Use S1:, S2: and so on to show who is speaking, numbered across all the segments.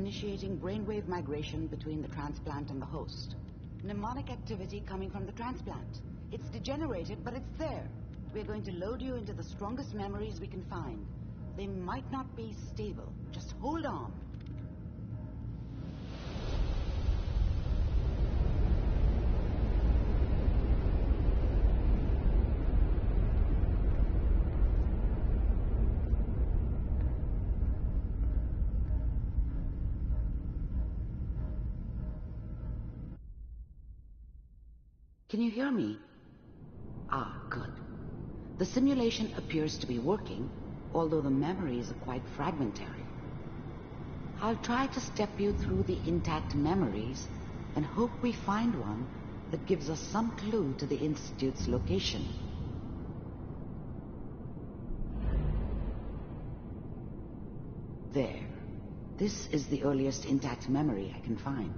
S1: initiating brainwave migration between the transplant and the host. Mnemonic activity coming from the transplant. It's degenerated, but it's there. We're going to load you into the strongest memories we can find. They might not be stable. Just hold on. Can you hear me? Ah, good. The simulation appears to be working, although the memories are quite fragmentary. I'll try to step you through the intact memories and hope we find one that gives us some clue to the Institute's location. There. This is the earliest intact memory I can find.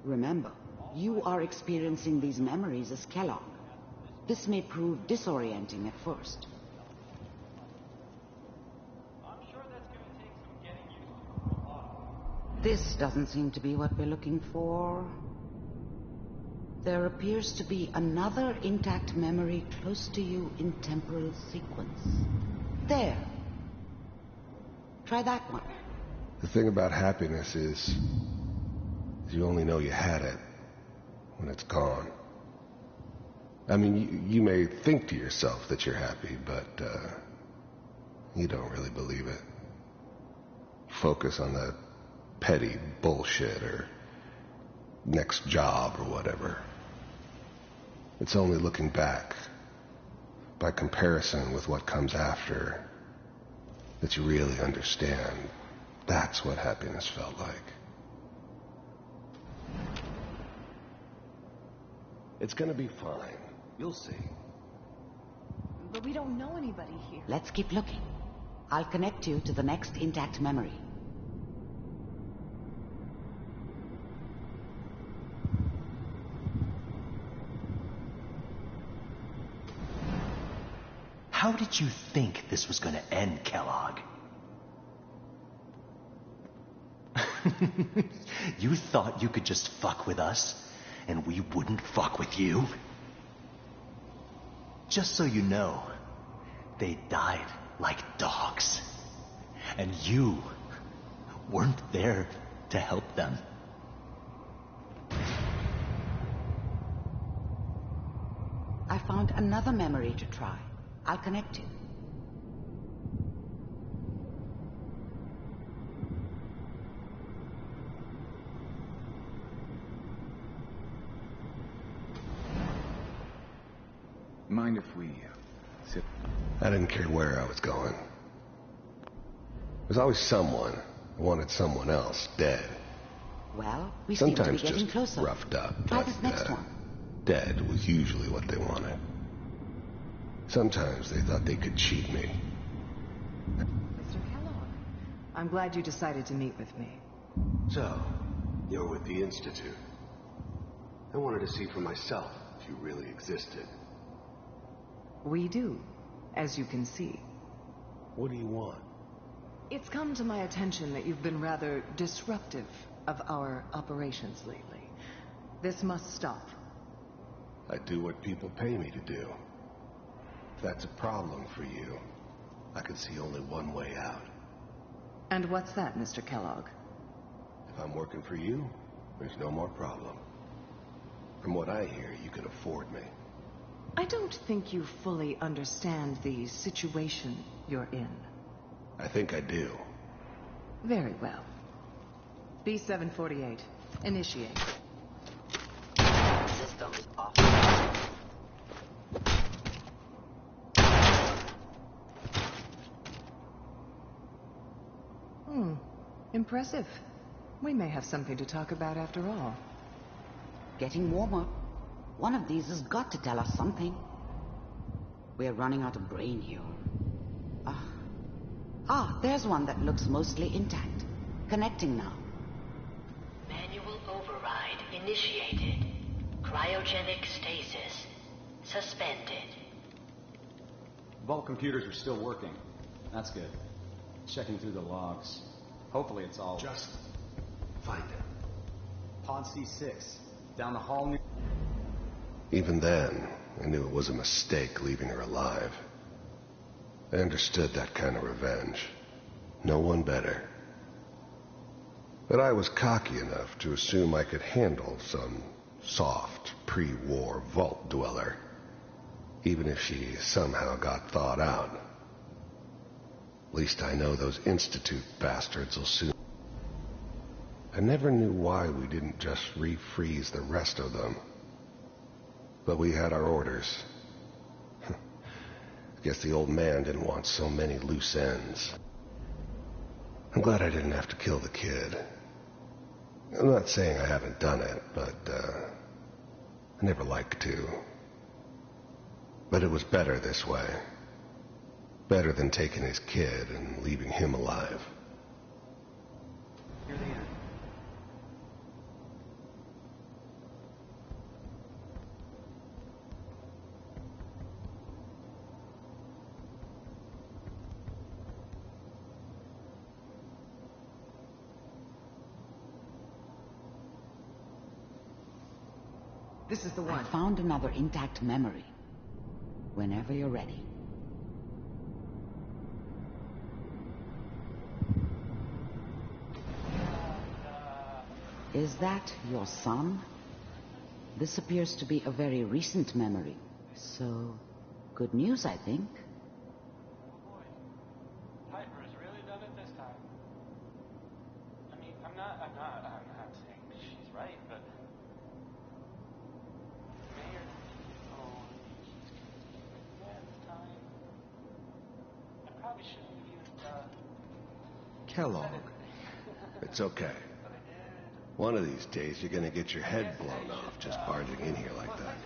S1: Remember, you are experiencing these memories as Kellogg. This may prove disorienting at first.
S2: I'm sure that's going to take some getting used to.
S1: This doesn't seem to be what we're looking for. There appears to be another intact memory close to you in temporal sequence. There. Try that one.
S3: The thing about happiness is you only know you had it when it's gone. I mean, you may think to yourself that you're happy, but you don't really believe it. Focus on that petty bullshit or next job or whatever. It's only looking back, by comparison with what comes after, that you really understand. That's what happiness felt like. It's gonna be fine. You'll see.
S4: But we don't know anybody here.
S1: Let's keep looking. I'll connect you to the next intact memory.
S5: How did you think this was going to end, Kellogg? You thought you could just fuck with us, and we wouldn't fuck with you? Just so you know, they died like dogs. And you weren't there to help them.
S1: I found another memory to try. I'll connect you.
S6: Mind if we sit?
S3: I didn't care where I was going. There's always someone who wanted someone else dead.
S1: Well, we seem to be
S3: Sometimes
S1: getting
S3: just
S1: closer.
S3: roughed up.
S1: Try
S3: but,
S1: this next one.
S3: Dead was usually what they wanted. Sometimes they thought they could cheat me.
S4: Mr. Kellogg, I'm glad you decided to meet with me.
S3: So, you're with the Institute. I wanted to see for myself if you really existed.
S4: We do, as you can see.
S3: What do you want?
S4: It's come to my attention that you've been rather disruptive of our operations lately. This must stop.
S3: I do what people pay me to do. If that's a problem for you, I can see only one way out.
S4: And what's that, Mr. Kellogg?
S3: If I'm working for you, there's no more problem. From what I hear, you can afford me.
S4: I don't think you fully understand the situation you're in.
S3: I think I do.
S4: Very well. B-748, initiate.
S1: Systems off.
S4: Impressive. We may have something to talk about after all.
S1: Getting warmer. One of these has got to tell us something. We're running out of brain here. Ah, there's one that looks mostly intact. Connecting now.
S7: Manual override initiated. Cryogenic stasis suspended.
S8: Vault computers are still working. That's good. Checking through the logs. Hopefully it's all...
S3: Just find it.
S8: Pod C6. Down the hall near...
S3: Even then, I knew it was a mistake leaving her alive. I understood that kind of revenge. No one better. But I was cocky enough to assume I could handle some soft, pre-war vault dweller, even if she somehow got thawed out. At least I know those Institute bastards will soon... I never knew why we didn't just refreeze the rest of them. But we had our orders. I guess the old man didn't want so many loose ends. I'm glad I didn't have to kill the kid. I'm not saying I haven't done it, but, I never liked to. But it was better this way. Better than taking his kid and leaving him alive.
S8: near the end.
S4: This is the
S1: I
S4: one.
S1: found another intact memory. Whenever you're ready. Is that your son? This appears to be a very recent memory. So, good news, I think.
S2: Oh boy. Piper has really done it this time. I mean, I'm not saying she's right, but... Mayor... Oh, he's again this time. I probably shouldn't have used,
S3: Kellogg. It's okay. One of these days you're gonna get your head blown off just barging in here like that.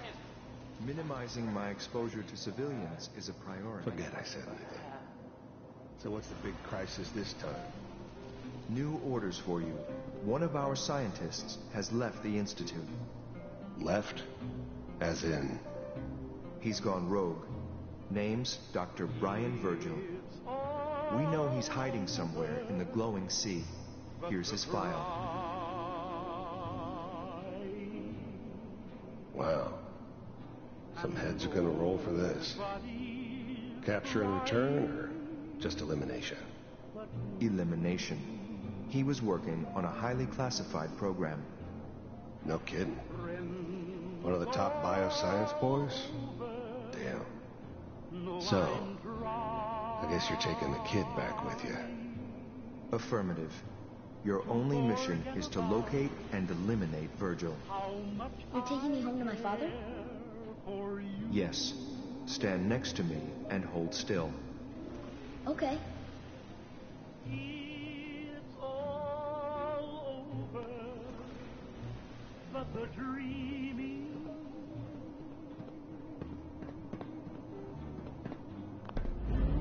S9: Minimizing my exposure to civilians is a priority.
S3: Forget I said anything. So what's the big crisis this time?
S9: New orders for you. One of our scientists has left the Institute.
S3: Left? As in...
S9: He's gone rogue. Name's Dr. Brian Virgil. We know he's hiding somewhere in the glowing sea. Here's his file.
S3: Wow. Some heads are gonna roll for this. Capture and return, or just elimination?
S9: Elimination. He was working on a highly classified program.
S3: No kidding. One of the top bioscience boys? Damn. So, I guess you're taking the kid back with you.
S9: Affirmative. Your only mission is to locate and eliminate Virgil.
S10: You're taking me home to my father?
S9: Yes. Stand next to me and hold still.
S10: Okay.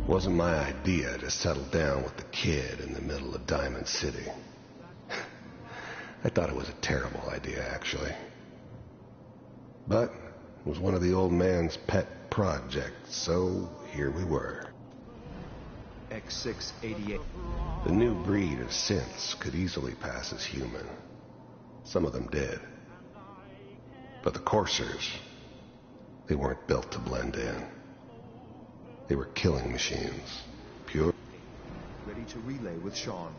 S3: Wasn't my idea to settle down with the kid in the middle of Diamond City. I thought it was a terrible idea, actually. But it was one of the old man's pet projects, so here we were.
S9: X688.
S3: The new breed of synths could easily pass as human. Some of them did. But the coursers, they weren't built to blend in. They were killing machines. Pure.
S9: Ready to relay with Sean.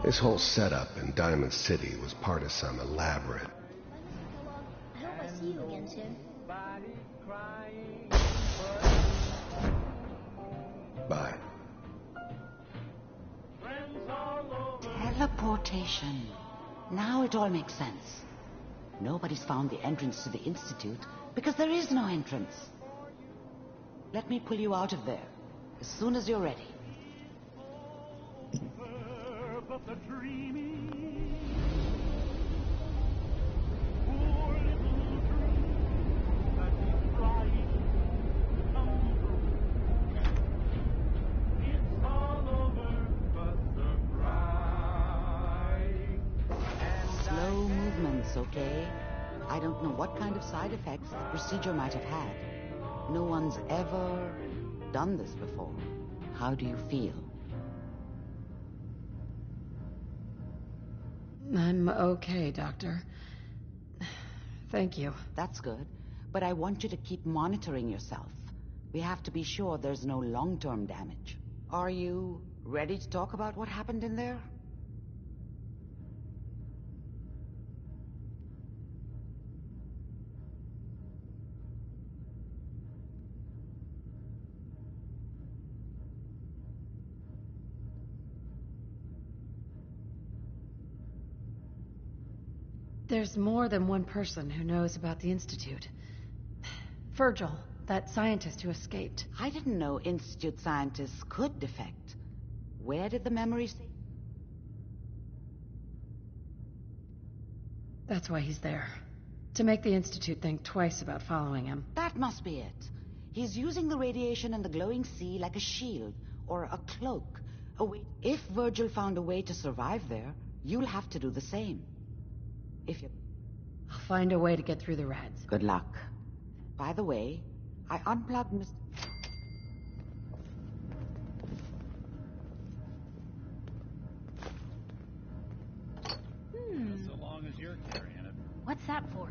S3: This whole setup in Diamond City was part of some elaborate...
S10: I hope I see you again soon.
S3: Bye.
S1: Teleportation. Now it all makes sense. Nobody's found the entrance to the Institute because there is no entrance. Let me pull you out of there as soon as you're ready. okay? I don't know what kind of side effects the procedure might have had. No one's ever done this before. How do you feel?
S4: I'm okay, Doctor. Thank you.
S1: That's good. But I want you to keep monitoring yourself. We have to be sure there's no long-term damage. Are you ready to talk about what happened in there?
S4: There's more than one person who knows about the Institute. Virgil, that scientist who escaped.
S1: I didn't know Institute scientists could defect. Where did the memories...
S4: That's why he's there. To make the Institute think twice about following him.
S1: That must be it. He's using the radiation and the glowing sea like a shield or a cloak. If Virgil found a way to survive there, you'll have to do the same. If you...
S4: I'll find a way to get through the rats.
S1: Good luck. By the way, I unplugged Mr.
S11: So long as you're carrying it.
S10: What's that for?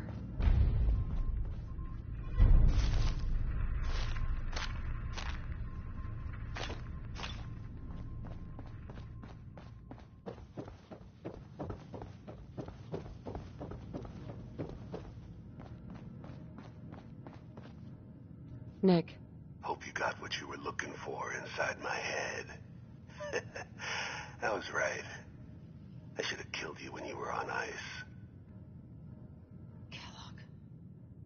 S4: Nick.
S3: Hope you got what you were looking for inside my head. I was right. I should have killed you when you were on ice.
S4: Kellogg.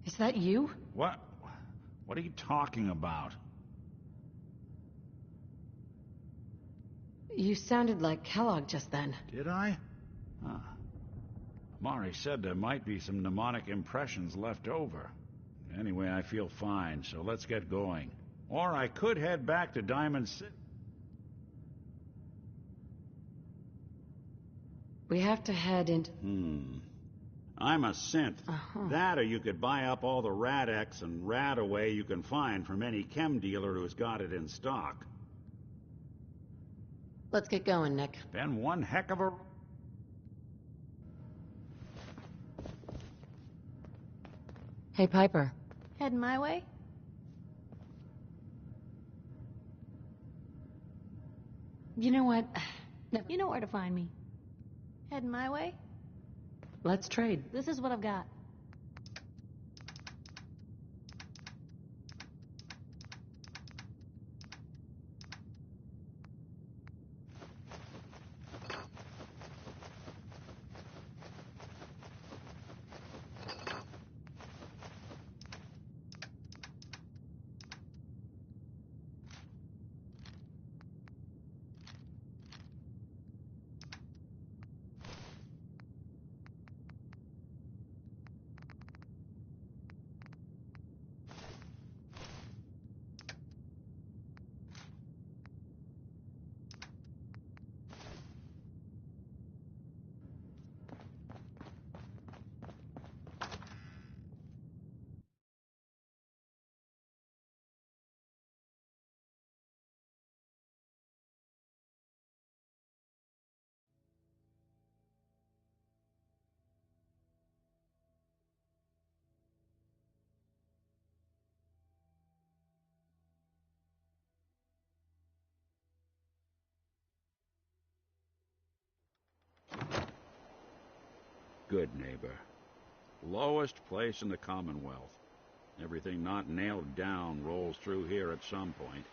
S4: Is that you?
S11: What? What are you talking about?
S4: You sounded like Kellogg just then.
S11: Did I? Huh. Mari said there might be some mnemonic impressions left over. Anyway, I feel fine, so let's get going. Or I could head back to Diamond City.
S4: We have to head into...
S11: I'm a synth. That or you could buy up all the Rad-X and Rad-Away you can find from any chem dealer who's got it in stock.
S4: Let's get going, Nick.
S11: Been one heck of a...
S4: Hey, Piper.
S10: Heading my way?
S4: You know what?
S10: You know where to find me. Heading my way?
S4: Let's trade.
S10: This is what I've got.
S11: Good neighbor. Lowest place in the Commonwealth. Everything not nailed down rolls through here at some point.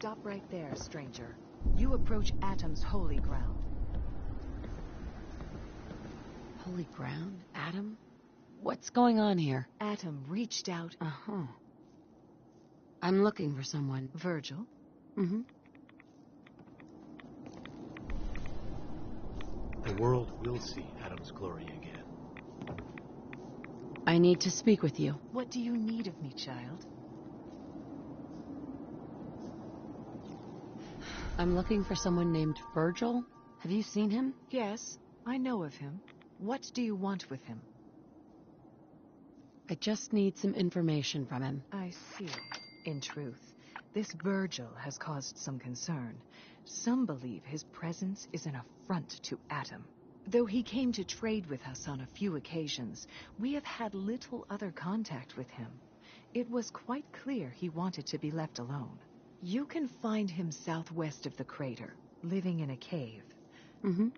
S4: Stop right there, stranger. You approach Atom's holy ground.
S1: Holy ground? Atom? What's going on here?
S4: Atom reached out.
S1: Uh-huh. I'm looking for someone.
S4: Virgil?
S1: Mm-hmm.
S12: The world will see Atom's glory again.
S1: I need to speak with you.
S4: What do you need of me, child?
S1: I'm looking for someone named Virgil. Have you seen him?
S4: Yes, I know of him. What do you want with him?
S1: I just need some information from him.
S4: I see. In truth, this Virgil has caused some concern. Some believe his presence is an affront to Atom. Though he came to trade with us on a few occasions, we have had little other contact with him. It was quite clear he wanted to be left alone. You can find him southwest of the crater, living in a cave.
S1: Mm-hmm.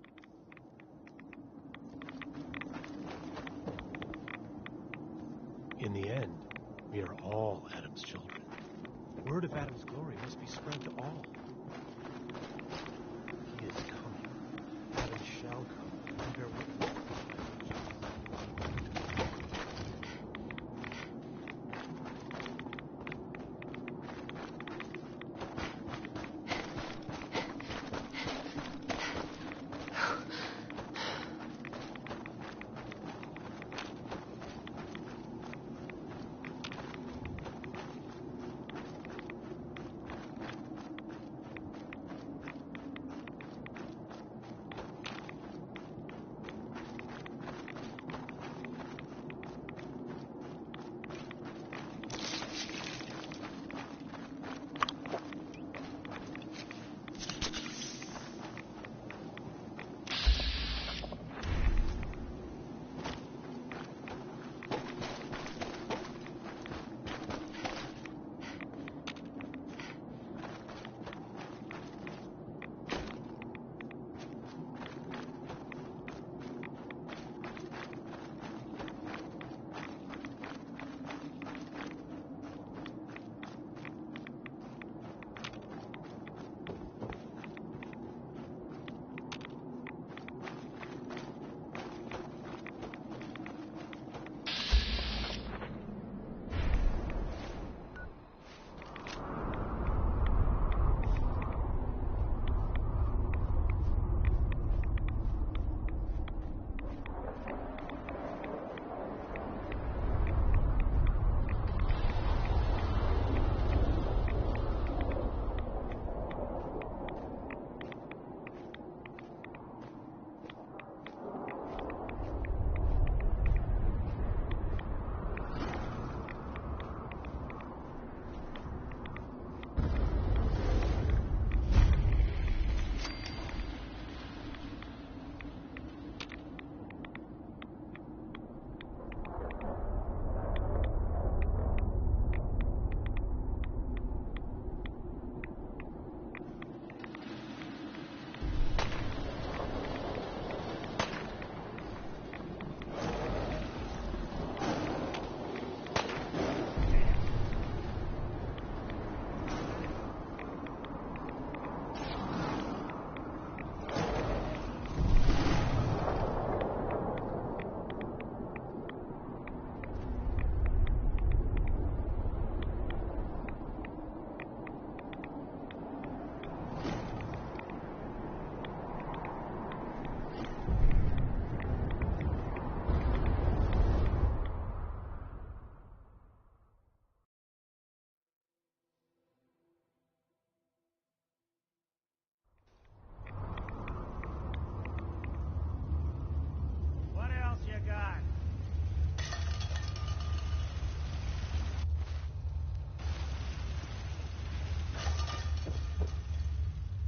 S12: In the end, we are all Adam's children. Word of Adam's glory must be spread to all. He is coming. Adam shall come and bear witness.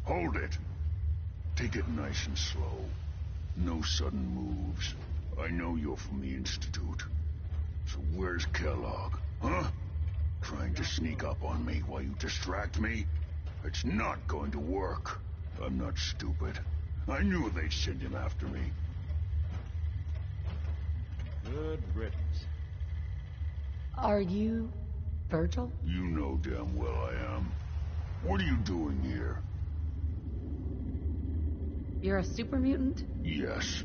S13: Hold it. Take it nice and slow. No sudden moves. I know you're from the Institute. So where's Kellogg? Huh? Trying to sneak up on me while you distract me? It's not going to work. I'm not stupid. I knew they'd send him after me.
S11: Good riddance.
S1: Are you Virgil?
S13: You know damn well I am. What are you doing here?
S10: You're a super mutant?
S13: Yes.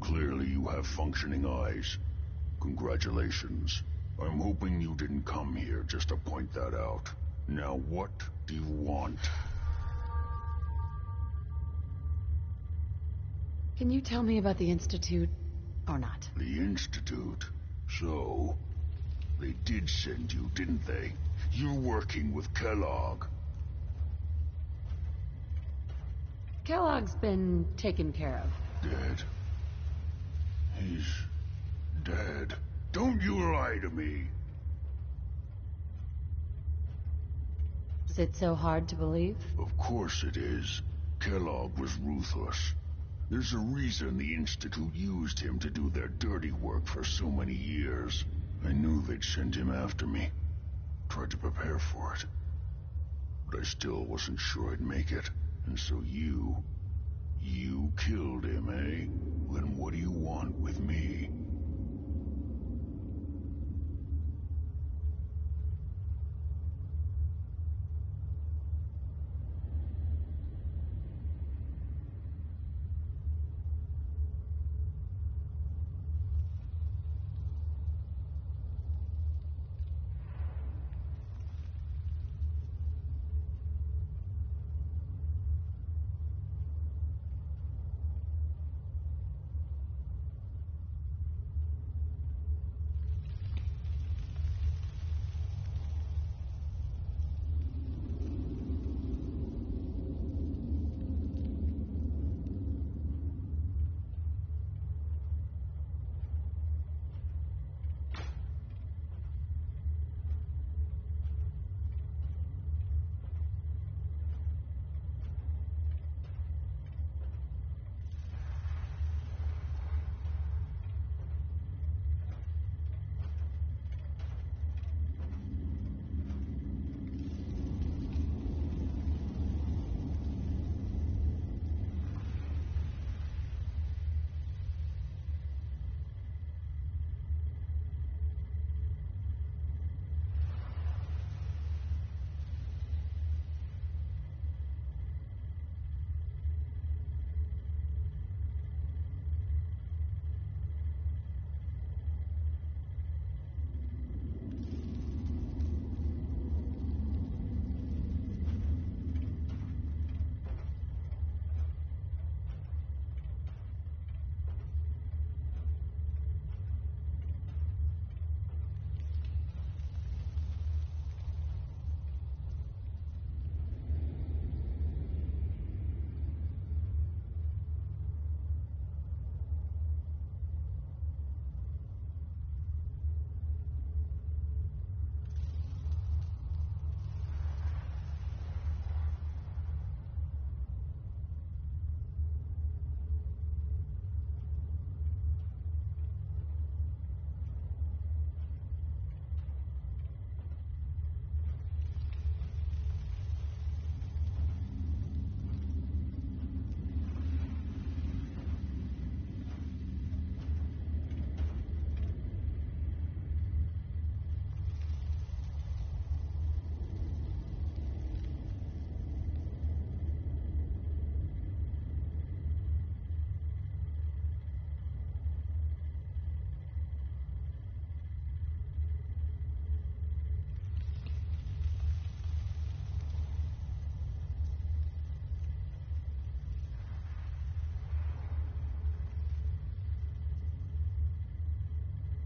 S13: Clearly you have functioning eyes. Congratulations. I'm hoping you didn't come here just to point that out. Now what do you want?
S10: Can you tell me about the Institute, or not?
S13: The Institute? So, they did send you, didn't they? You're working with Kellogg.
S10: Kellogg's been taken care of.
S13: Dead? He's dead. Don't you lie to me!
S10: Is it so hard to believe?
S13: Of course it is. Kellogg was ruthless. There's a reason the Institute used him to do their dirty work for so many years. I knew they'd send him after me. Tried to prepare for it. But I still wasn't sure I'd make it. And so you killed him, eh? Then what do you want with me?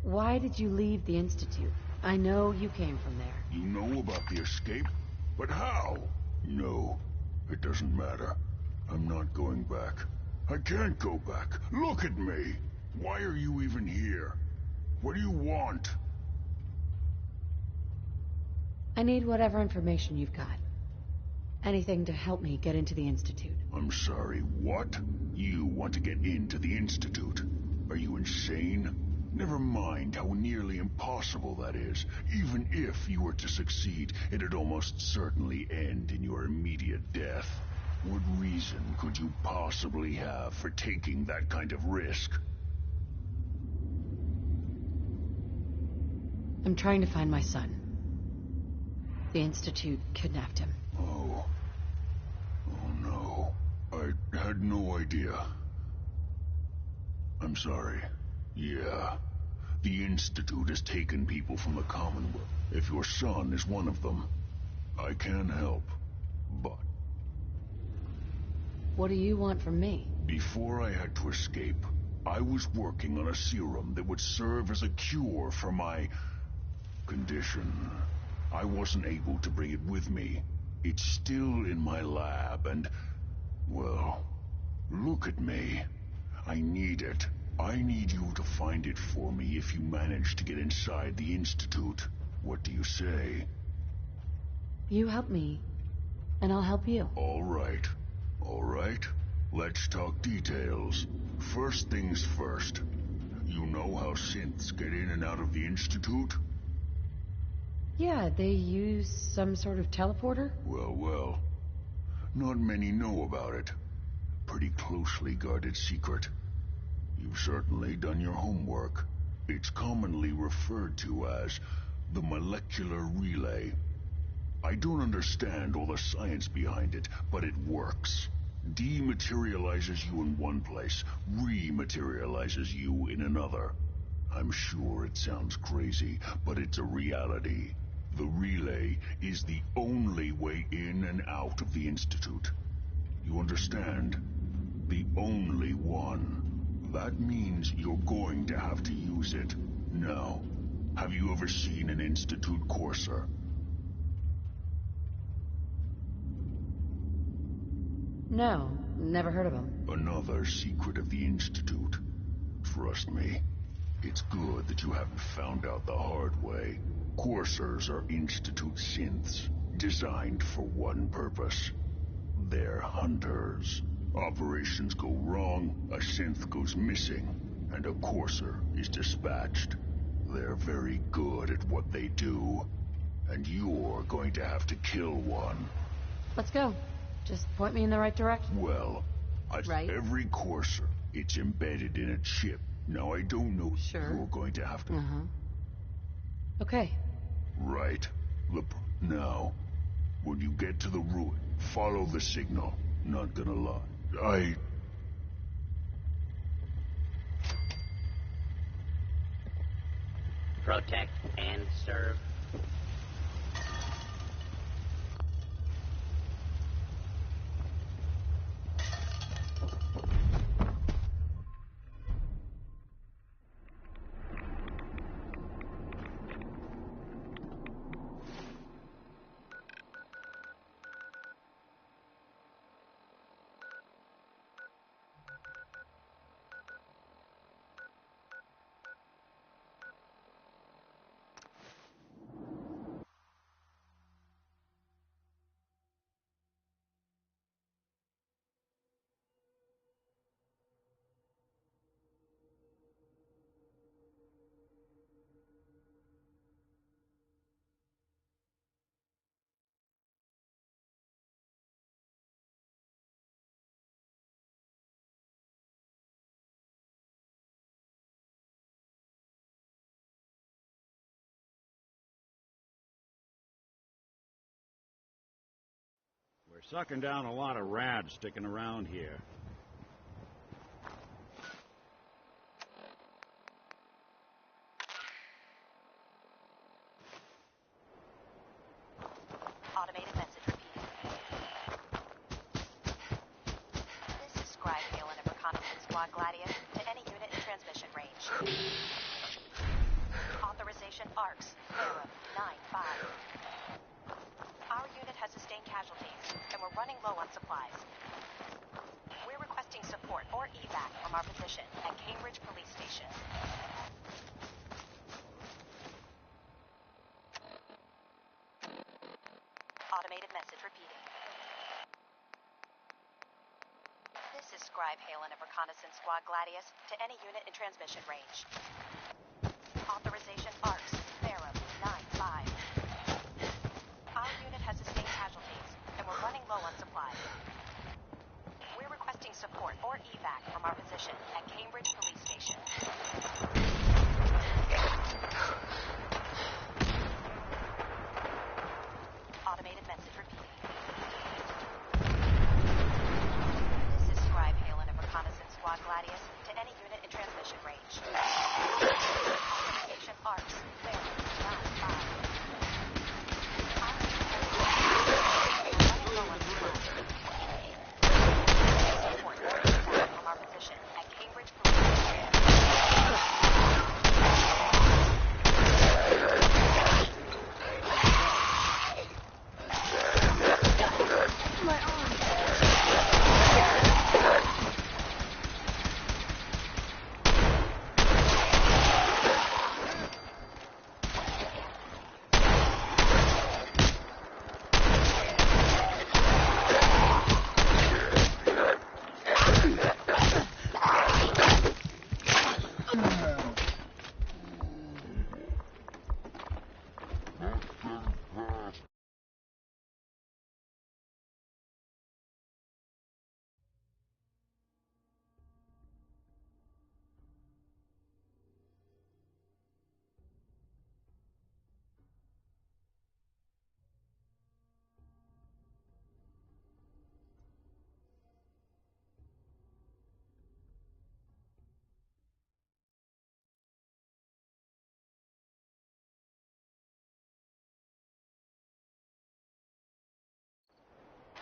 S10: Why did you leave the Institute? I know you came from there.
S13: You know about the escape? But how? No, it doesn't matter. I'm not going back. I can't go back. Look at me! Why are you even here? What do you want?
S10: I need whatever information you've got. Anything to help me get into the Institute.
S13: I'm sorry, what? You want to get into the Institute? Are you insane? Never mind how nearly impossible that is. Even if you were to succeed, it'd almost certainly end in your immediate death. What reason could you possibly have for taking that kind of risk?
S10: I'm trying to find my son. The Institute kidnapped him.
S13: Oh, had no idea. I'm sorry. Yeah. The Institute has taken people from the Commonwealth. If your son is one of them, I can help. But
S10: What do you want from me?
S13: before I had to escape, I was working on a serum that would serve as a cure for my condition. I wasn't able to bring it with me. It's still in my lab and, well, look at me. I need it. I need you to find it for me if you manage to get inside the Institute. What do you say?
S10: You help me, and I'll help you.
S13: All right. All right. Let's talk details. First things first. You know how synths get in and out of the Institute?
S10: Yeah, they use some sort of teleporter?
S13: Well, well. Not many know about it. Pretty closely guarded secret. You've certainly done your homework. It's commonly referred to as the molecular relay. I don't understand all the science behind it, but it works. Dematerializes you in one place, rematerializes you in another. I'm sure it sounds crazy, but it's a reality. The relay is the only way in and out of the Institute. You understand? The only one. That means you're going to have to use it. Now, have you ever seen an Institute courser?
S10: No, never heard of them.
S13: Another secret of the Institute. Trust me, it's good that you haven't found out the hard way. Coursers are Institute synths, designed for one purpose. They're hunters. Operations go wrong, a synth goes missing, and a courser is dispatched. They're very good at what they do, and you're going to have to kill one.
S10: Let's go. Just point me in the right direction.
S13: Well,
S10: Right?
S13: every courser, it's embedded in a chip. Now, I don't know if you're going to have to...
S10: Okay.
S13: Right. Now, when you get to the ruin, follow the signal. Not gonna lie.
S14: Protect and serve.
S11: We're sucking down a lot of rads sticking around here.
S15: Automated message repeated. This is Scribe Halen of Reconnaissance Squad Gladius to any unit in transmission range. Authorization ARCS, Era 9-5. Our unit has sustained casualties, and we're running low on supplies. We're requesting support or evac from our position at Cambridge Police Station. Automated message repeating. This is Scribe Halen of Reconnaissance Squad Gladius to any unit in transmission range. Authorization ARCS, Era 9-5. Our unit has sustained casualties, and we're running low on supplies. We're requesting support or evac from our position at Cambridge Police Station. Automated message repeating. This is Scribe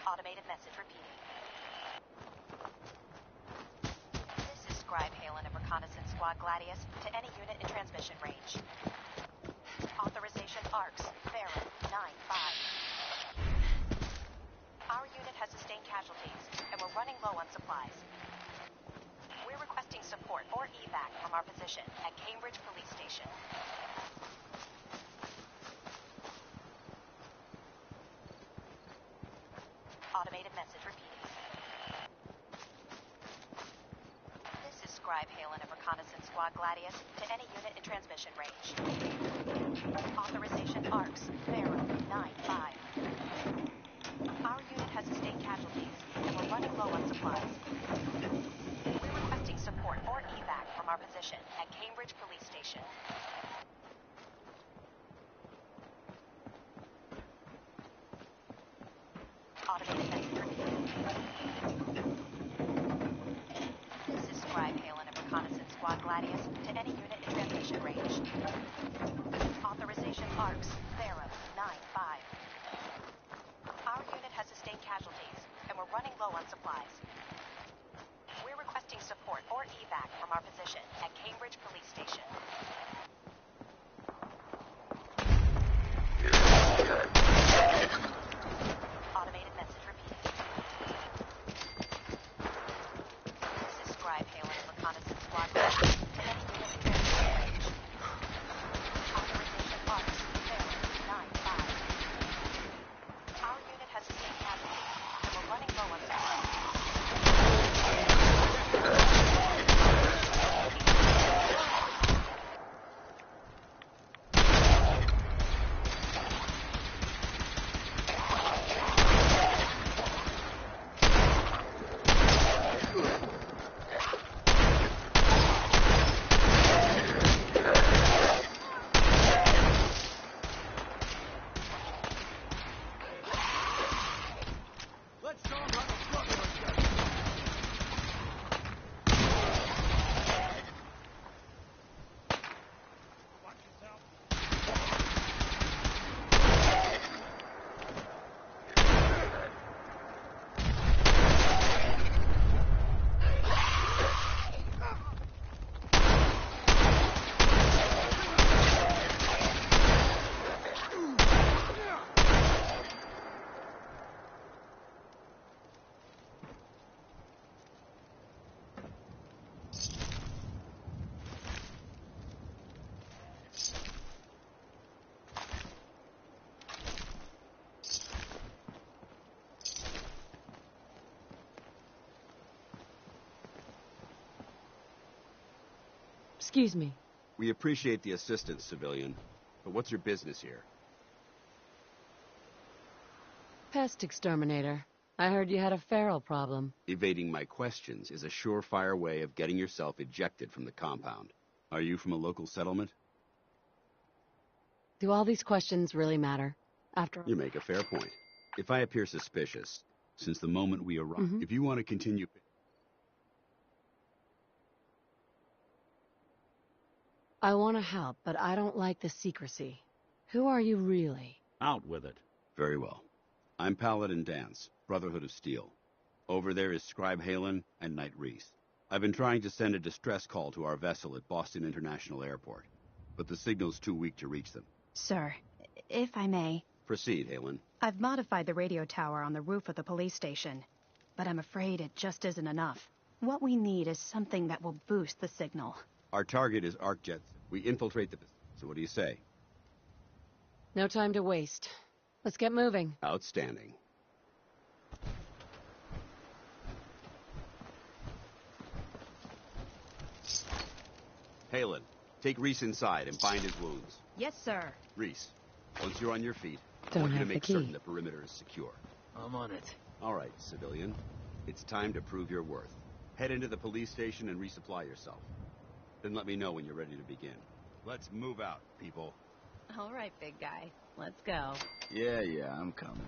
S15: Automated message repeating. This is Scribe Halen of Reconnaissance Squad Gladius to any unit in transmission range. Authorization ARCS, Vera, 9-5. Our unit has sustained casualties, and we're running low on supplies. We're requesting support or evac from our position at Cambridge Police Station. Automated message repeating. This is Scribe Halen of Reconnaissance Squad Gladius to any unit in transmission range. Authorization ARCS, Vera, 9-5. Our unit has sustained casualties, and we're running low on supplies. We're requesting support or evac from our position at Cambridge Police Station. Automated message repeating. This is Scribe Halen of Reconnaissance Squad Gladius to any unit in transmission range. Authorization ARCS, Vera, 9-5. Our unit has sustained casualties, and we're running low on supplies. We're requesting support or evac from our position at Cambridge Police Station. Automated message repeating. This is Scribe Halen of Reconnaissance Squad Gladius to any unit in transmission range. Authorization ARCS, Vera, 9-5. Our unit has sustained casualties, and we're running low on supplies.
S16: Excuse me.
S17: We appreciate the assistance, civilian. But what's your business here?
S10: Pest exterminator. I heard you had a feral problem.
S17: Evading my questions is a surefire way of getting yourself ejected from the compound. Are you from a local settlement?
S10: Do all these questions really matter? After all...
S17: You make a fair point. If I appear suspicious, since the moment we arrived, if you want to continue...
S10: I want to help, but I don't like the secrecy. Who are you really?
S11: Out with it.
S17: Very well. I'm Paladin Dance, Brotherhood of Steel. Over there is Scribe Halen and Knight Reese. I've been trying to send a distress call to our vessel at Boston International Airport, but the signal's too weak to reach them.
S15: Sir, if I may...
S17: Proceed, Halen.
S15: I've modified the radio tower on the roof of the police station, but I'm afraid it just isn't enough. What we need is something that will boost the signal.
S17: Our target is arc jets. We infiltrate the... So what do you say?
S10: No time to waste. Let's get moving.
S17: Outstanding. Halen, take Reese inside and bind his wounds.
S15: Yes, sir.
S17: Reese, once you're on your feet, I
S10: Don't
S17: want you to
S10: have the
S17: make
S10: key.
S17: certain the perimeter is secure.
S12: I'm on it.
S17: All right, civilian. It's time to prove your worth. Head into the police station and resupply yourself. Then let me know when you're ready to begin. Let's move out, people.
S15: All right, big guy. Let's go.
S6: Yeah, I'm coming.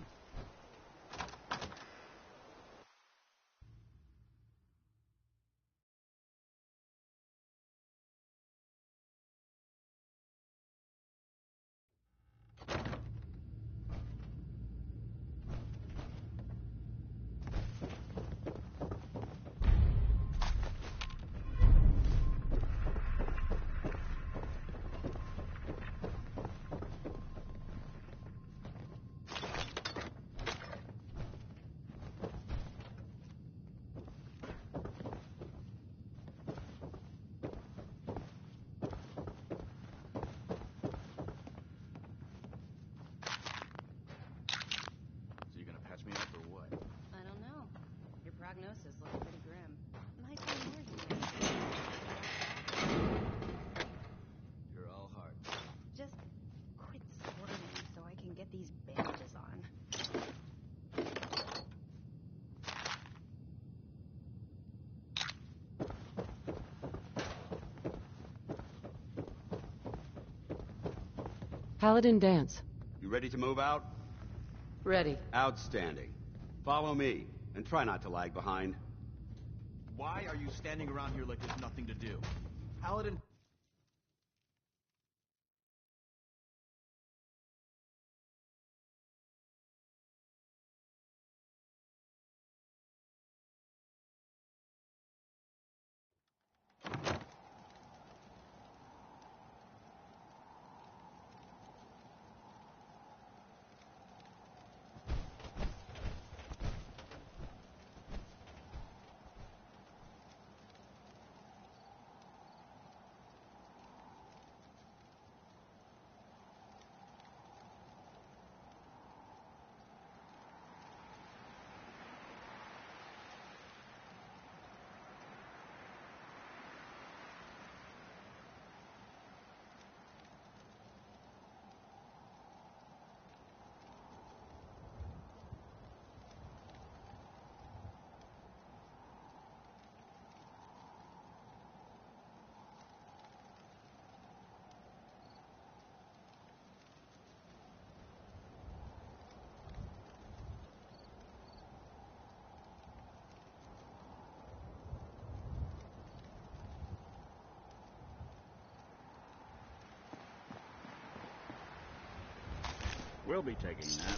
S10: Paladin Dance.
S17: You ready to move out?
S10: Ready.
S17: Outstanding. Follow me, and try not to lag behind.
S5: Why are you standing around here like there's nothing to do? Paladin...
S11: We'll be taking that.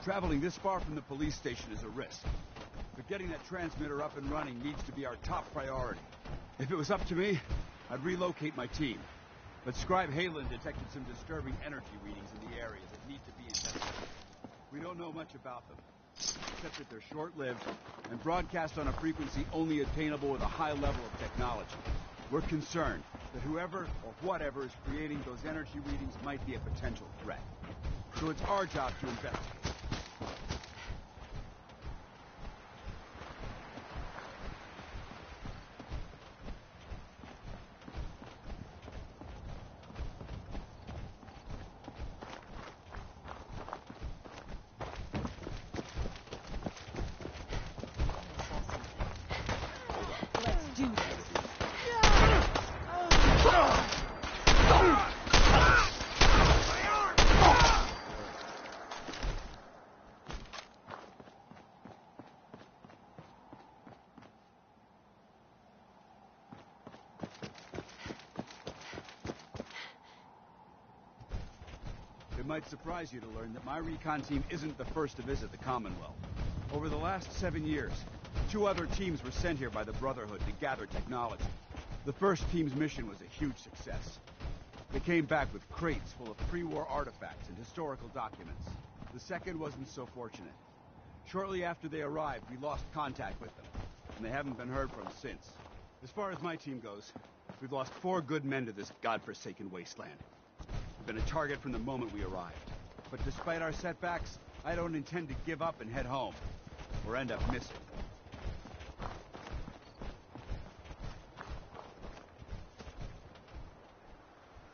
S17: Traveling this far from the police station is a risk. But getting that transmitter up and running needs to be our top priority. If it was up to me, I'd relocate my team. But Scribe Halen detected some disturbing energy readings in the area that need to be investigated. We don't know much about them, except that they're short-lived and broadcast on a frequency only attainable with a high level of technology. We're concerned that whoever or whatever is creating those energy readings might be a potential threat. So it's our job to investigate. It might surprise you to learn that my recon team isn't the first to visit the Commonwealth. Over the last 7 years, 2 other teams were sent here by the Brotherhood to gather technology. The first team's mission was a huge success. They came back with crates full of pre-war artifacts and historical documents. The second wasn't so fortunate. Shortly after they arrived, we lost contact with them, and they haven't been heard from since. As far as my team goes, we've lost 4 good men to this godforsaken wasteland. We've been a target from the moment we arrived. But despite our setbacks, I don't intend to give up and head home, or end up missing.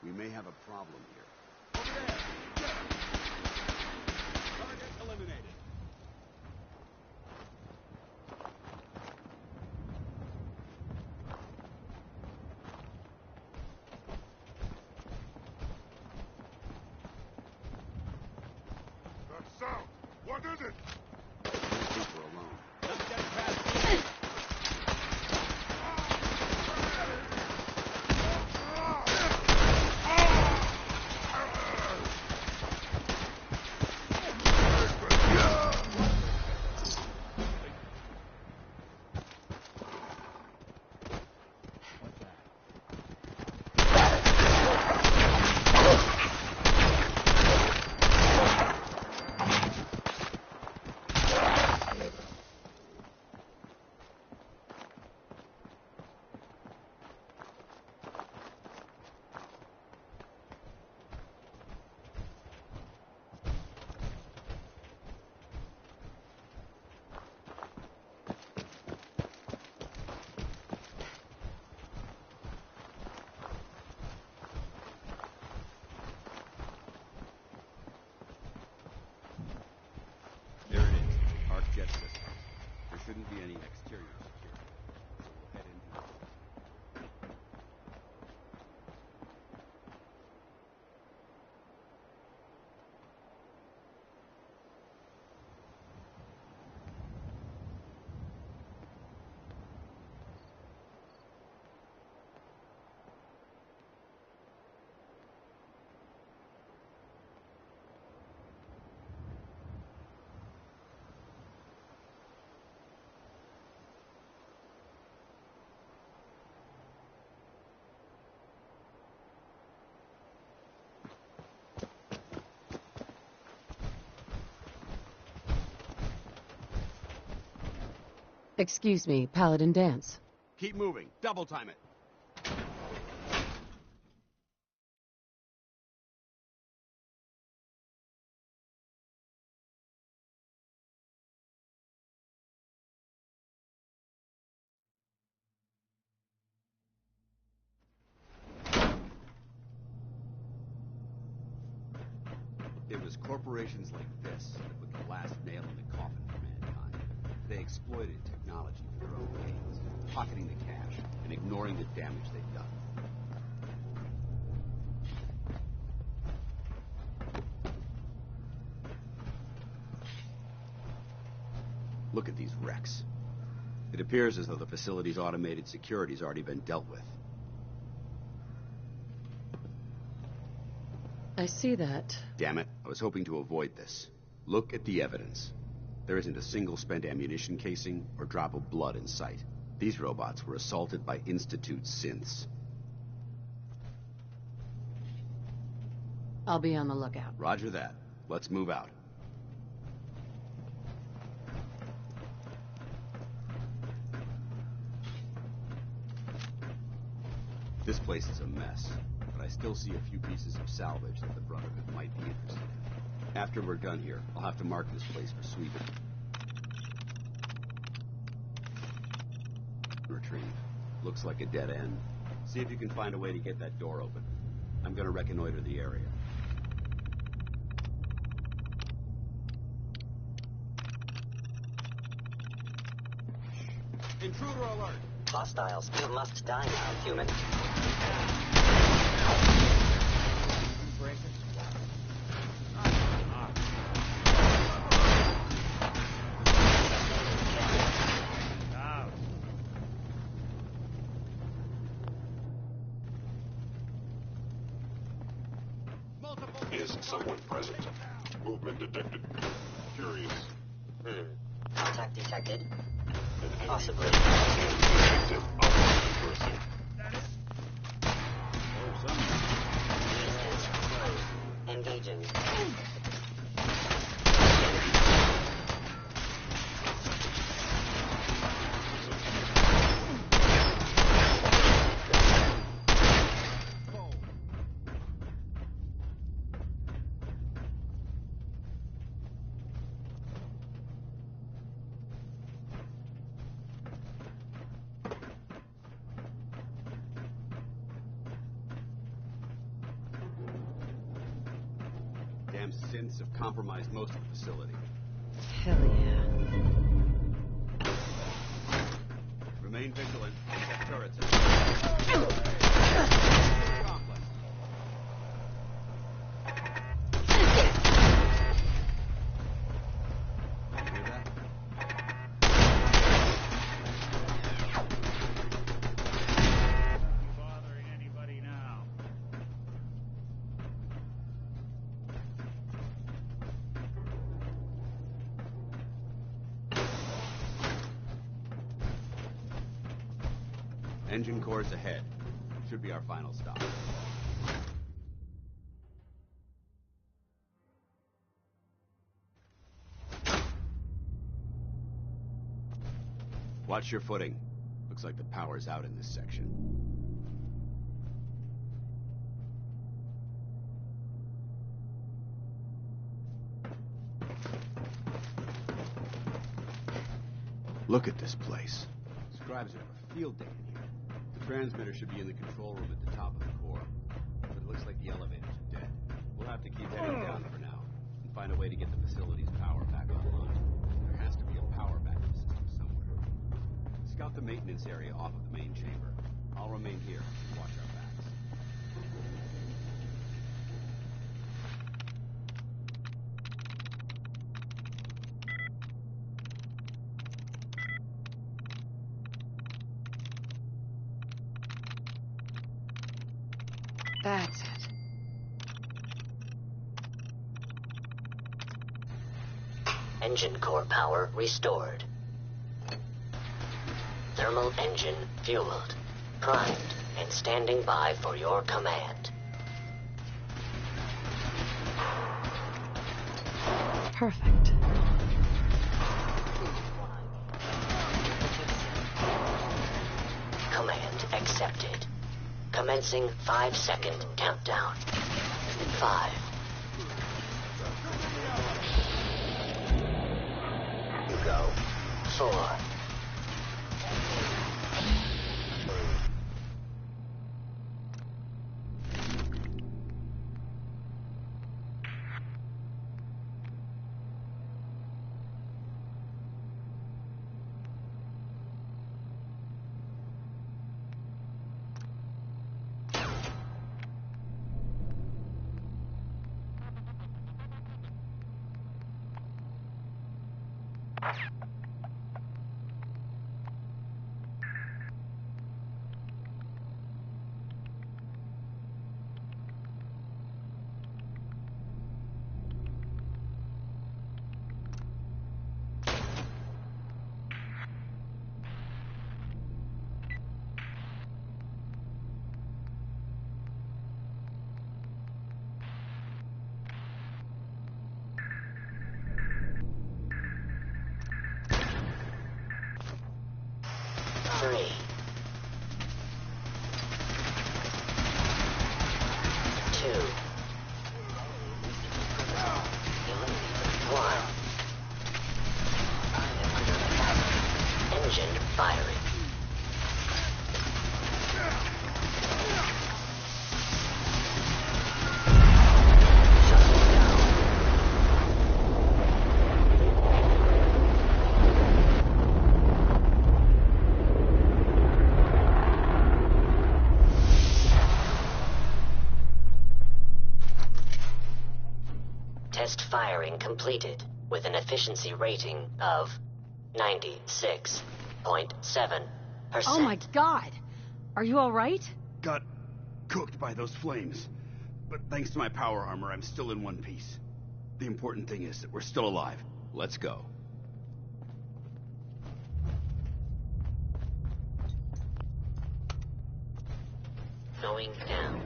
S17: We may have a problem here. Over there! Target eliminated.
S13: That sound! What is it?
S17: I think we're alone. Let's get past here.
S10: Excuse me, Paladin Dance.
S17: Keep moving. Double time it. It was corporations like this that put the last nail in the coffin for mankind. They exploited technology for their own gains, pocketing the cash and ignoring the damage they'd done. Look at these wrecks. It appears as though the facility's automated security's already been dealt with.
S10: I see that.
S17: Damn it, I was hoping to avoid this. Look at the evidence. There isn't a single spent ammunition casing or drop of blood in sight. These robots were assaulted by Institute synths.
S10: I'll be on the lookout.
S17: Roger that. Let's move out. This place is a mess, but I still see a few pieces of salvage that the Brotherhood might be interested in. After we're done here, I'll have to mark this place for sweeping. Retrieve. Looks like a dead end. See if you can find a way to get that door open. I'm gonna reconnoiter the area. Intruder alert!
S14: Hostiles, you must die now, human.
S16: Is someone present? Movement detected. Curious.
S14: Contact detected. Possibly.
S16: Detected. Person.
S14: Engaging.
S17: Damn synths have compromised most of the facility.
S10: Hell yeah.
S17: Remain vigilant. Check turrets.
S11: Bothering anybody now?
S17: Engine cores ahead. Should be our final stop. Watch your footing. Looks like the power's out in this section. Look at this place. Scribes would have a field day in here. The transmitter should be in the control room at the top of the core. But it looks like the elevators are dead. We'll have to keep heading down for now and find a way to get the facility's power back online. There has to be a power backup system somewhere. Scout the maintenance area off of the main chamber. I'll remain here and watch our backs.
S10: That's it.
S14: Engine core power restored. Thermal engine fueled, primed, and standing by for your command.
S10: Perfect.
S14: Command accepted. Commencing 5-second countdown. 5. You go. 4. 3. 2. 1. Engine firing. Test firing completed with an efficiency rating of 96.7%.
S10: Oh my god! Are you alright?
S17: Got cooked by those flames. But thanks to my power armor, I'm still in one piece. The important thing is that we're still alive. Let's go.
S14: Going down.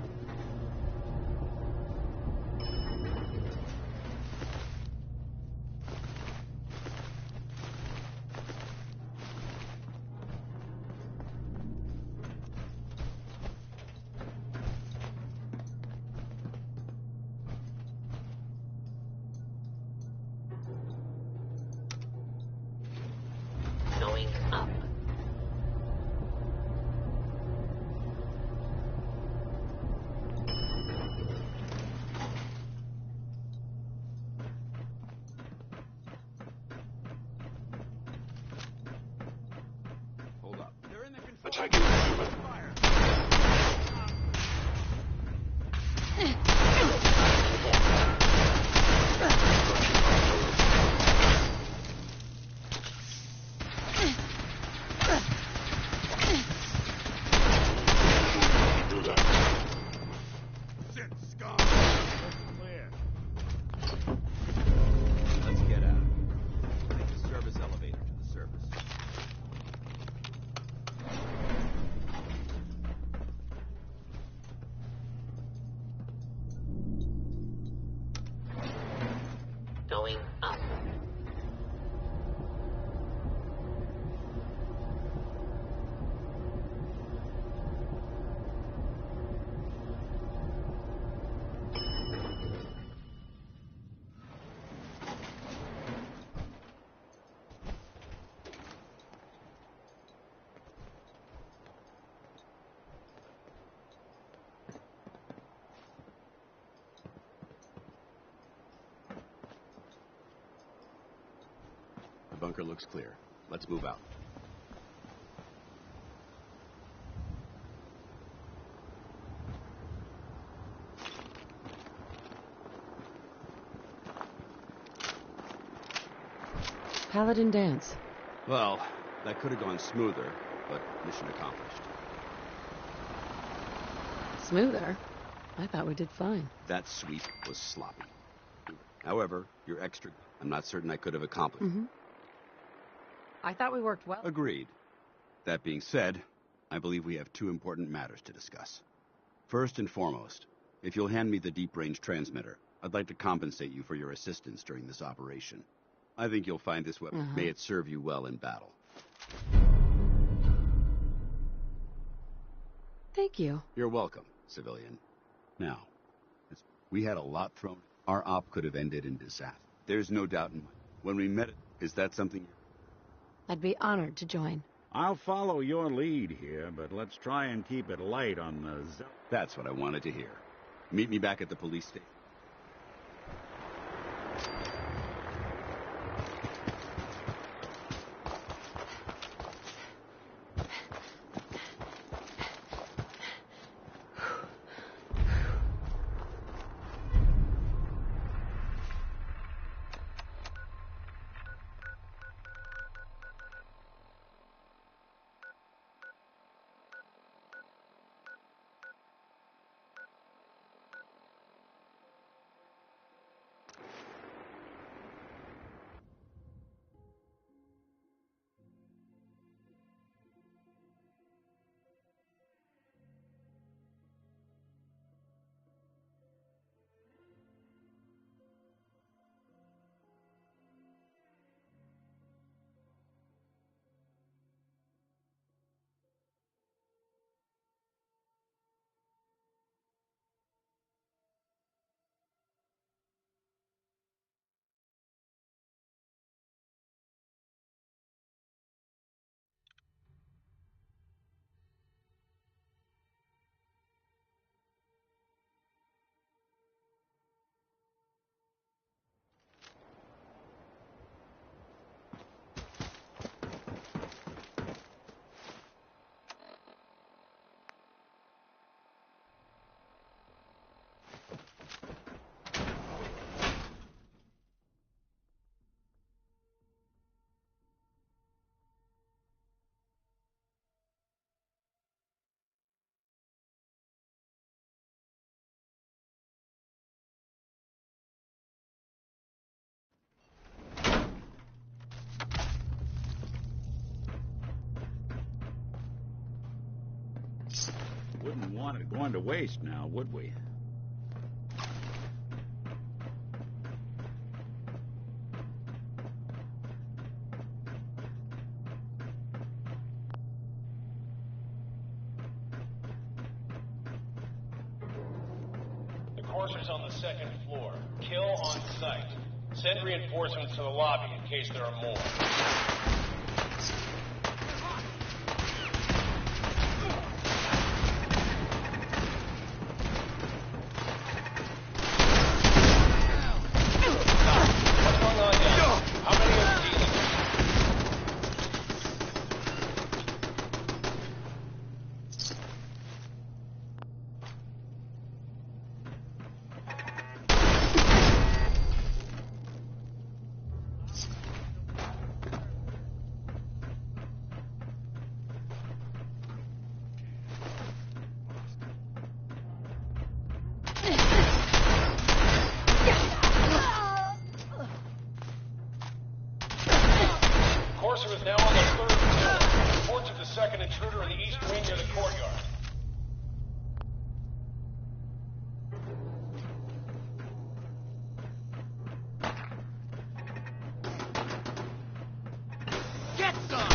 S14: Going up.
S17: Hold up. They're in the control.
S16: Attacking human. Do that.
S17: Sit, scum! Clear. Let's get out. Take the service elevator to the surface.
S14: Going up.
S17: The bunker looks clear. Let's move out.
S10: Paladin dance.
S17: Well, that could have gone smoother, but mission accomplished.
S10: Smoother? I thought we did fine.
S17: That sweep was sloppy. However, your extra... I'm not certain I could have accomplished.
S10: Mm-hmm. I thought we worked well.
S17: Agreed. That being said, I believe we have 2 important matters to discuss. First and foremost, if you'll hand me the deep-range transmitter, I'd like to compensate you for your assistance during this operation. I think you'll find this weapon. May it serve you well in battle.
S10: Thank you.
S17: You're welcome, civilian. Now, we had a lot thrown. Our op could have ended in disaster. There's no doubt in my... When we met, is that something...
S10: I'd be honored to join.
S11: I'll follow your lead here, but let's try and keep it light on the...
S17: That's what I wanted to hear. Meet me back at the police station.
S11: Wouldn't want it going to waste now, would we?
S12: The courser's on the second floor. Kill on sight. Send reinforcements to the lobby in case there are more. Courser is now on the third floor. Reports of the second intruder in the east wing near the courtyard.
S18: Get some!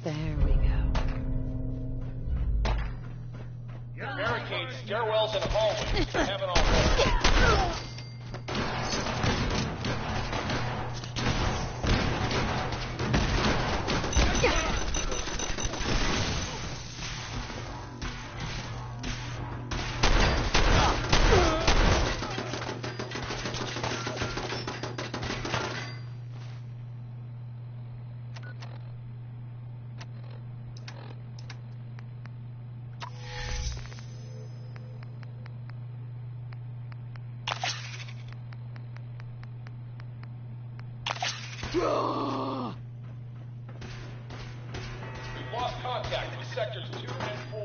S10: There we go.
S12: Barricades, stairwells, and hallways. I have it all. We've lost contact with sectors 2 and 4.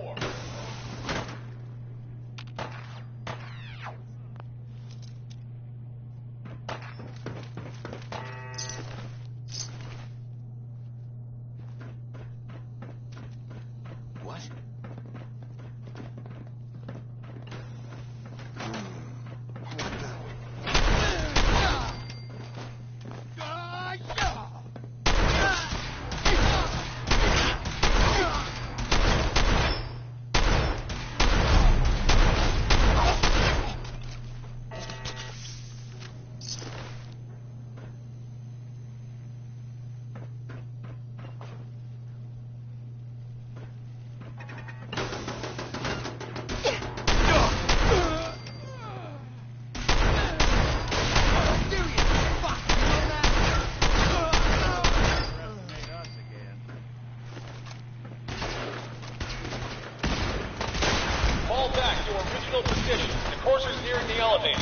S18: fall back to original position. The courser's nearing the elevator.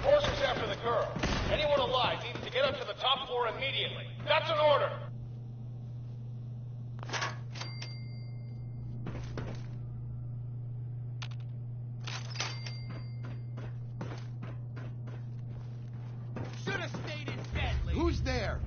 S18: Courser's after the girl. Anyone alive needs to get up to the top floor immediately. That's an order.
S19: Who's there?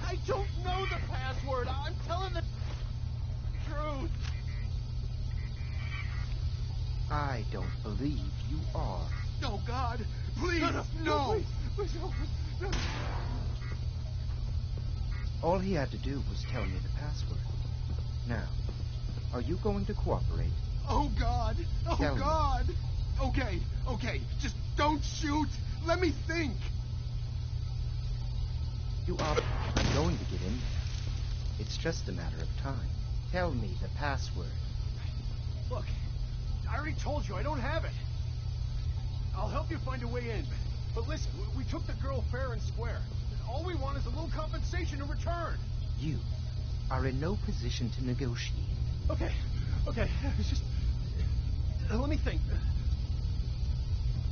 S19: I don't know the password. I'm telling the truth.
S20: I don't believe you are.
S19: Oh, God. Please, no. Please, no.
S20: All he had to do was tell me the password. Now, are you going to cooperate?
S19: Oh, God. Oh,
S20: Tell me.
S19: God. Okay. Just don't shoot. Let me think.
S20: You are... I'm going to get in there. It's just a matter of time. Tell me the password.
S12: Look, I already told you I don't have it. I'll help you find a way in. But listen, we took the girl fair and square. All we want is a little compensation in return.
S20: You are in no position to negotiate.
S12: Okay. It's just... let me think.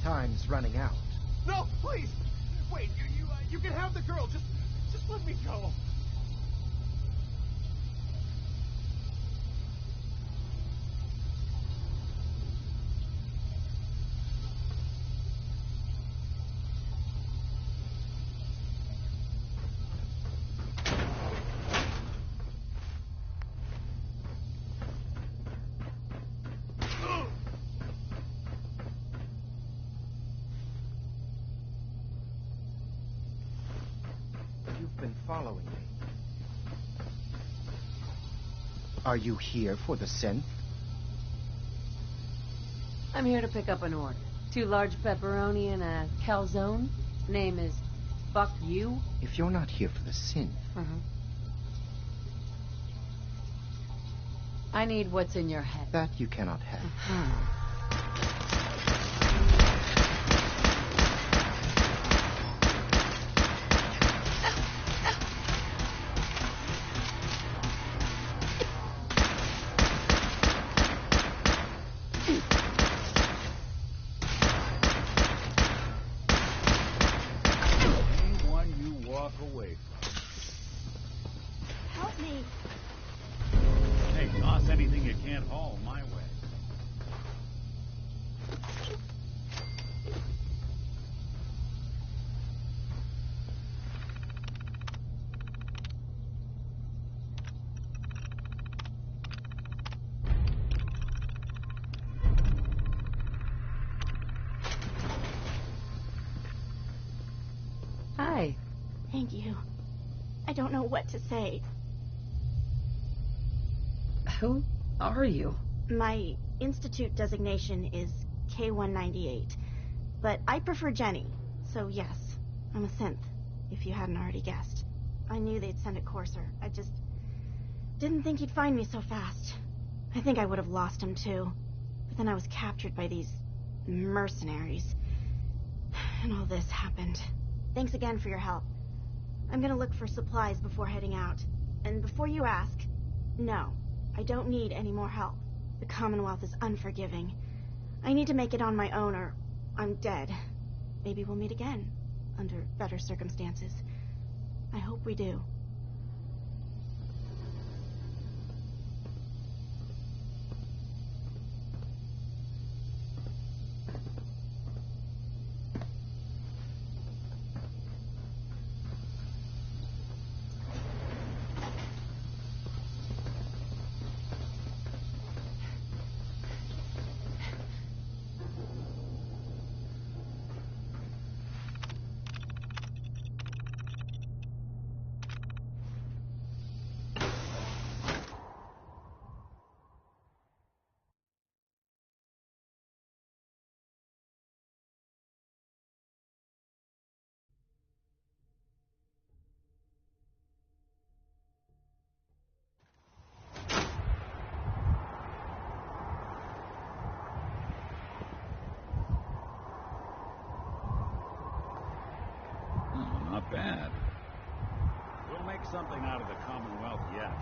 S20: Time's running out.
S12: No, please! Wait, you can have the girl. Just let me go.
S20: You've been following me. Are you here for the synth?
S10: I'm here to pick up an order. 2 large pepperoni and a calzone. Name is Fuck You.
S20: If you're not here for the synth...
S10: I need what's in your head.
S20: That you cannot have.
S11: Anyone you walk away from.
S21: Help me.
S11: Hey, toss anything you can't haul my way.
S10: Hi.
S21: Thank you. I don't know what to say.
S10: Who are you?
S21: My institute designation is K-198, but I prefer Jenny, so yes, I'm a synth, if you hadn't already guessed. I knew they'd send a courser. I just didn't think he'd find me so fast. I think I would have lost him too, but then I was captured by these mercenaries, and all this happened. Thanks again for your help. I'm gonna look for supplies before heading out. And before you ask, no, I don't need any more help. The Commonwealth is unforgiving. I need to make it on my own or I'm dead. Maybe we'll meet again, under better circumstances. I hope we do.
S11: Not bad. We'll make something out of the Commonwealth yet.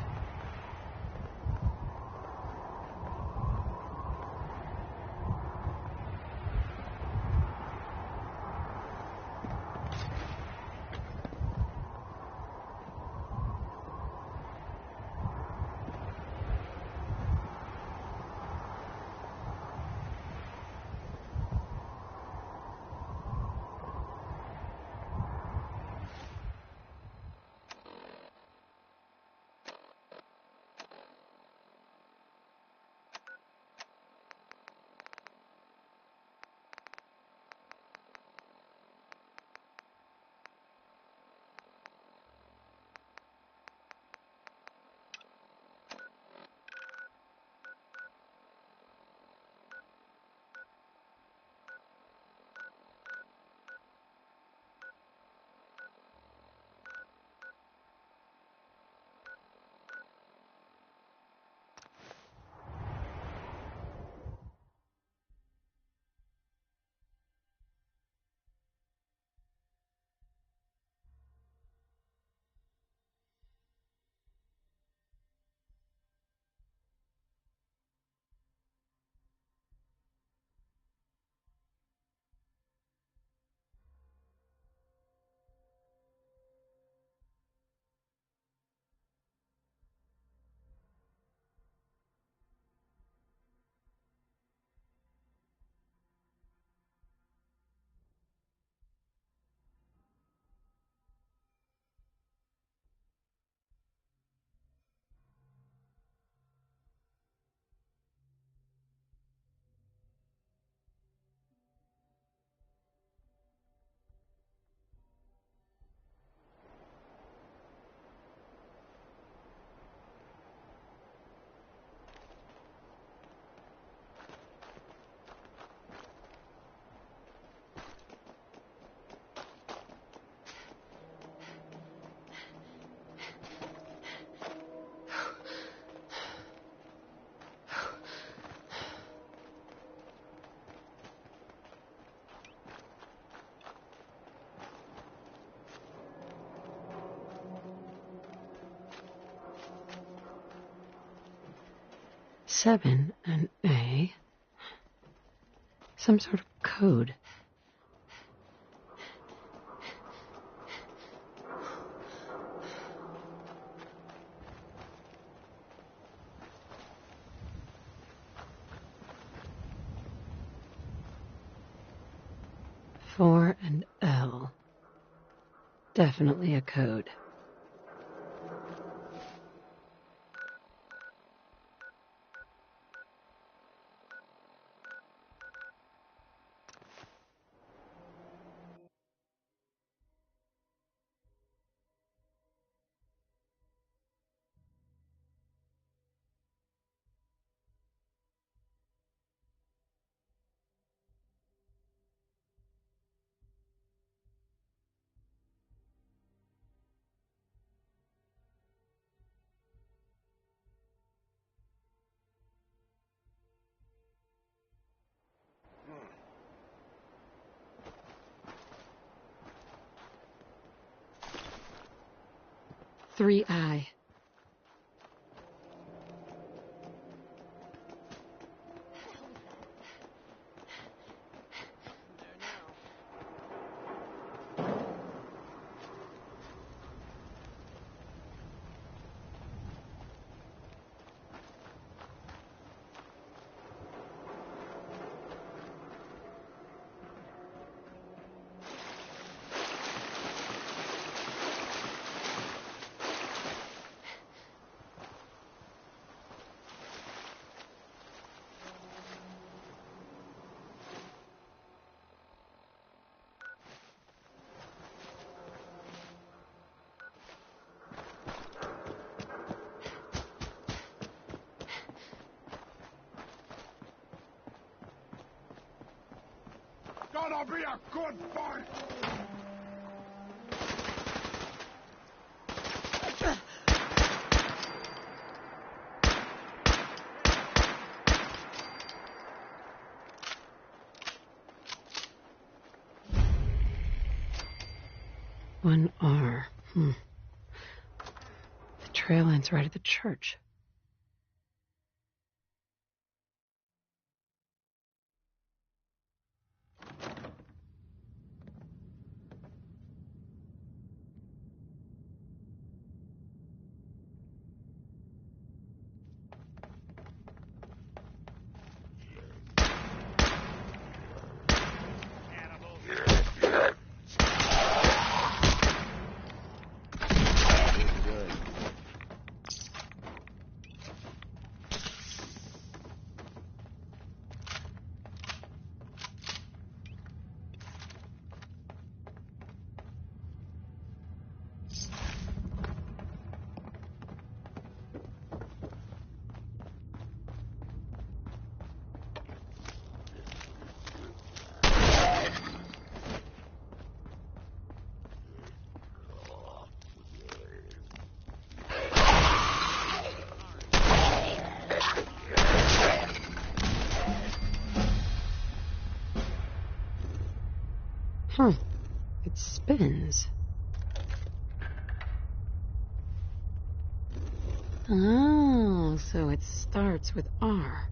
S10: Seven and A. Some sort of code. Four and L. Definitely a code. 3I.
S13: Gonna be a good fight!
S10: One R. The trail ends right at the church. It spins. Oh, so it starts with R.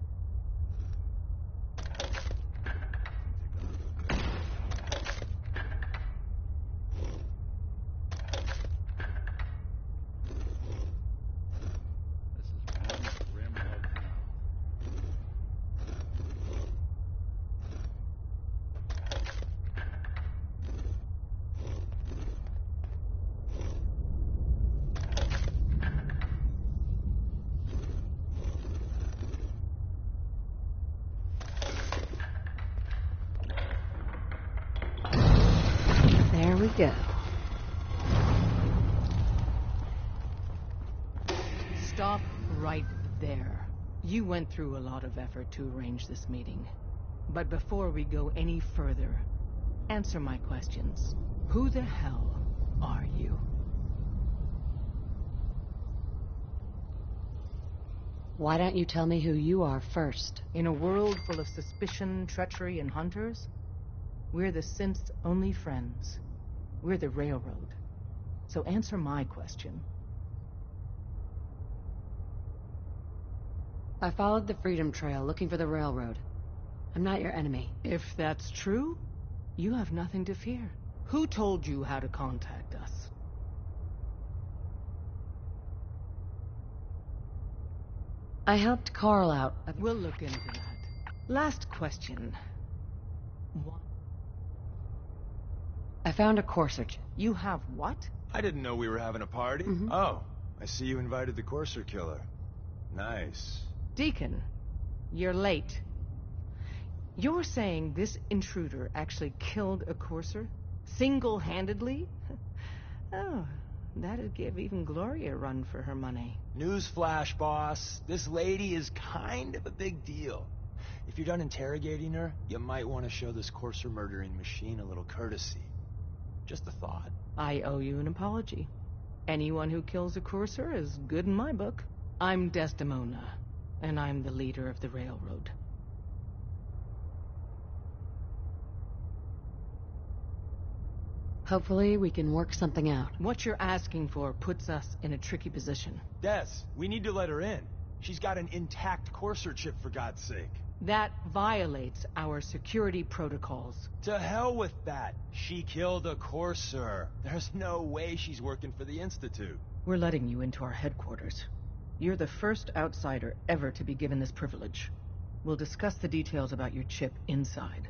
S10: There we go. Stop right there. You went through a lot of effort to arrange this meeting. But before we go any further, answer my questions. Who the hell are you?
S7: Why don't you tell me who you are first?
S10: In a world full of suspicion, treachery, and hunters, we're the synth's only friends. We're the railroad. So answer my question.
S7: I followed the Freedom Trail looking for the railroad. I'm not your enemy.
S10: If that's true, you have nothing to fear. Who told you how to contact us?
S7: I helped Carl out.
S10: We'll look into that. Last question.
S7: I found a Courser.
S10: You have what?
S22: I didn't know we were having a party. Oh, I see you invited the Courser killer. Nice.
S10: Deacon, you're late. You're saying this intruder actually killed a Courser? Single-handedly? Oh, that'd give even Gloria a run for her money.
S22: Newsflash, boss. This lady is kind of a big deal. If you're done interrogating her, you might want to show this Courser murdering machine a little courtesy. Just a thought.
S10: I owe you an apology. Anyone who kills a Courser is good in my book. I'm Desdemona, and I'm the leader of the railroad.
S7: Hopefully we can work something out.
S10: What you're asking for puts us in a tricky position.
S22: Des, we need to let her in. She's got an intact Courser chip, for God's sake.
S10: That violates our security protocols.
S22: To hell with that. She killed a Courser. There's no way she's working for the Institute.
S10: We're letting you into our headquarters. You're the first outsider ever to be given this privilege. We'll discuss the details about your chip inside.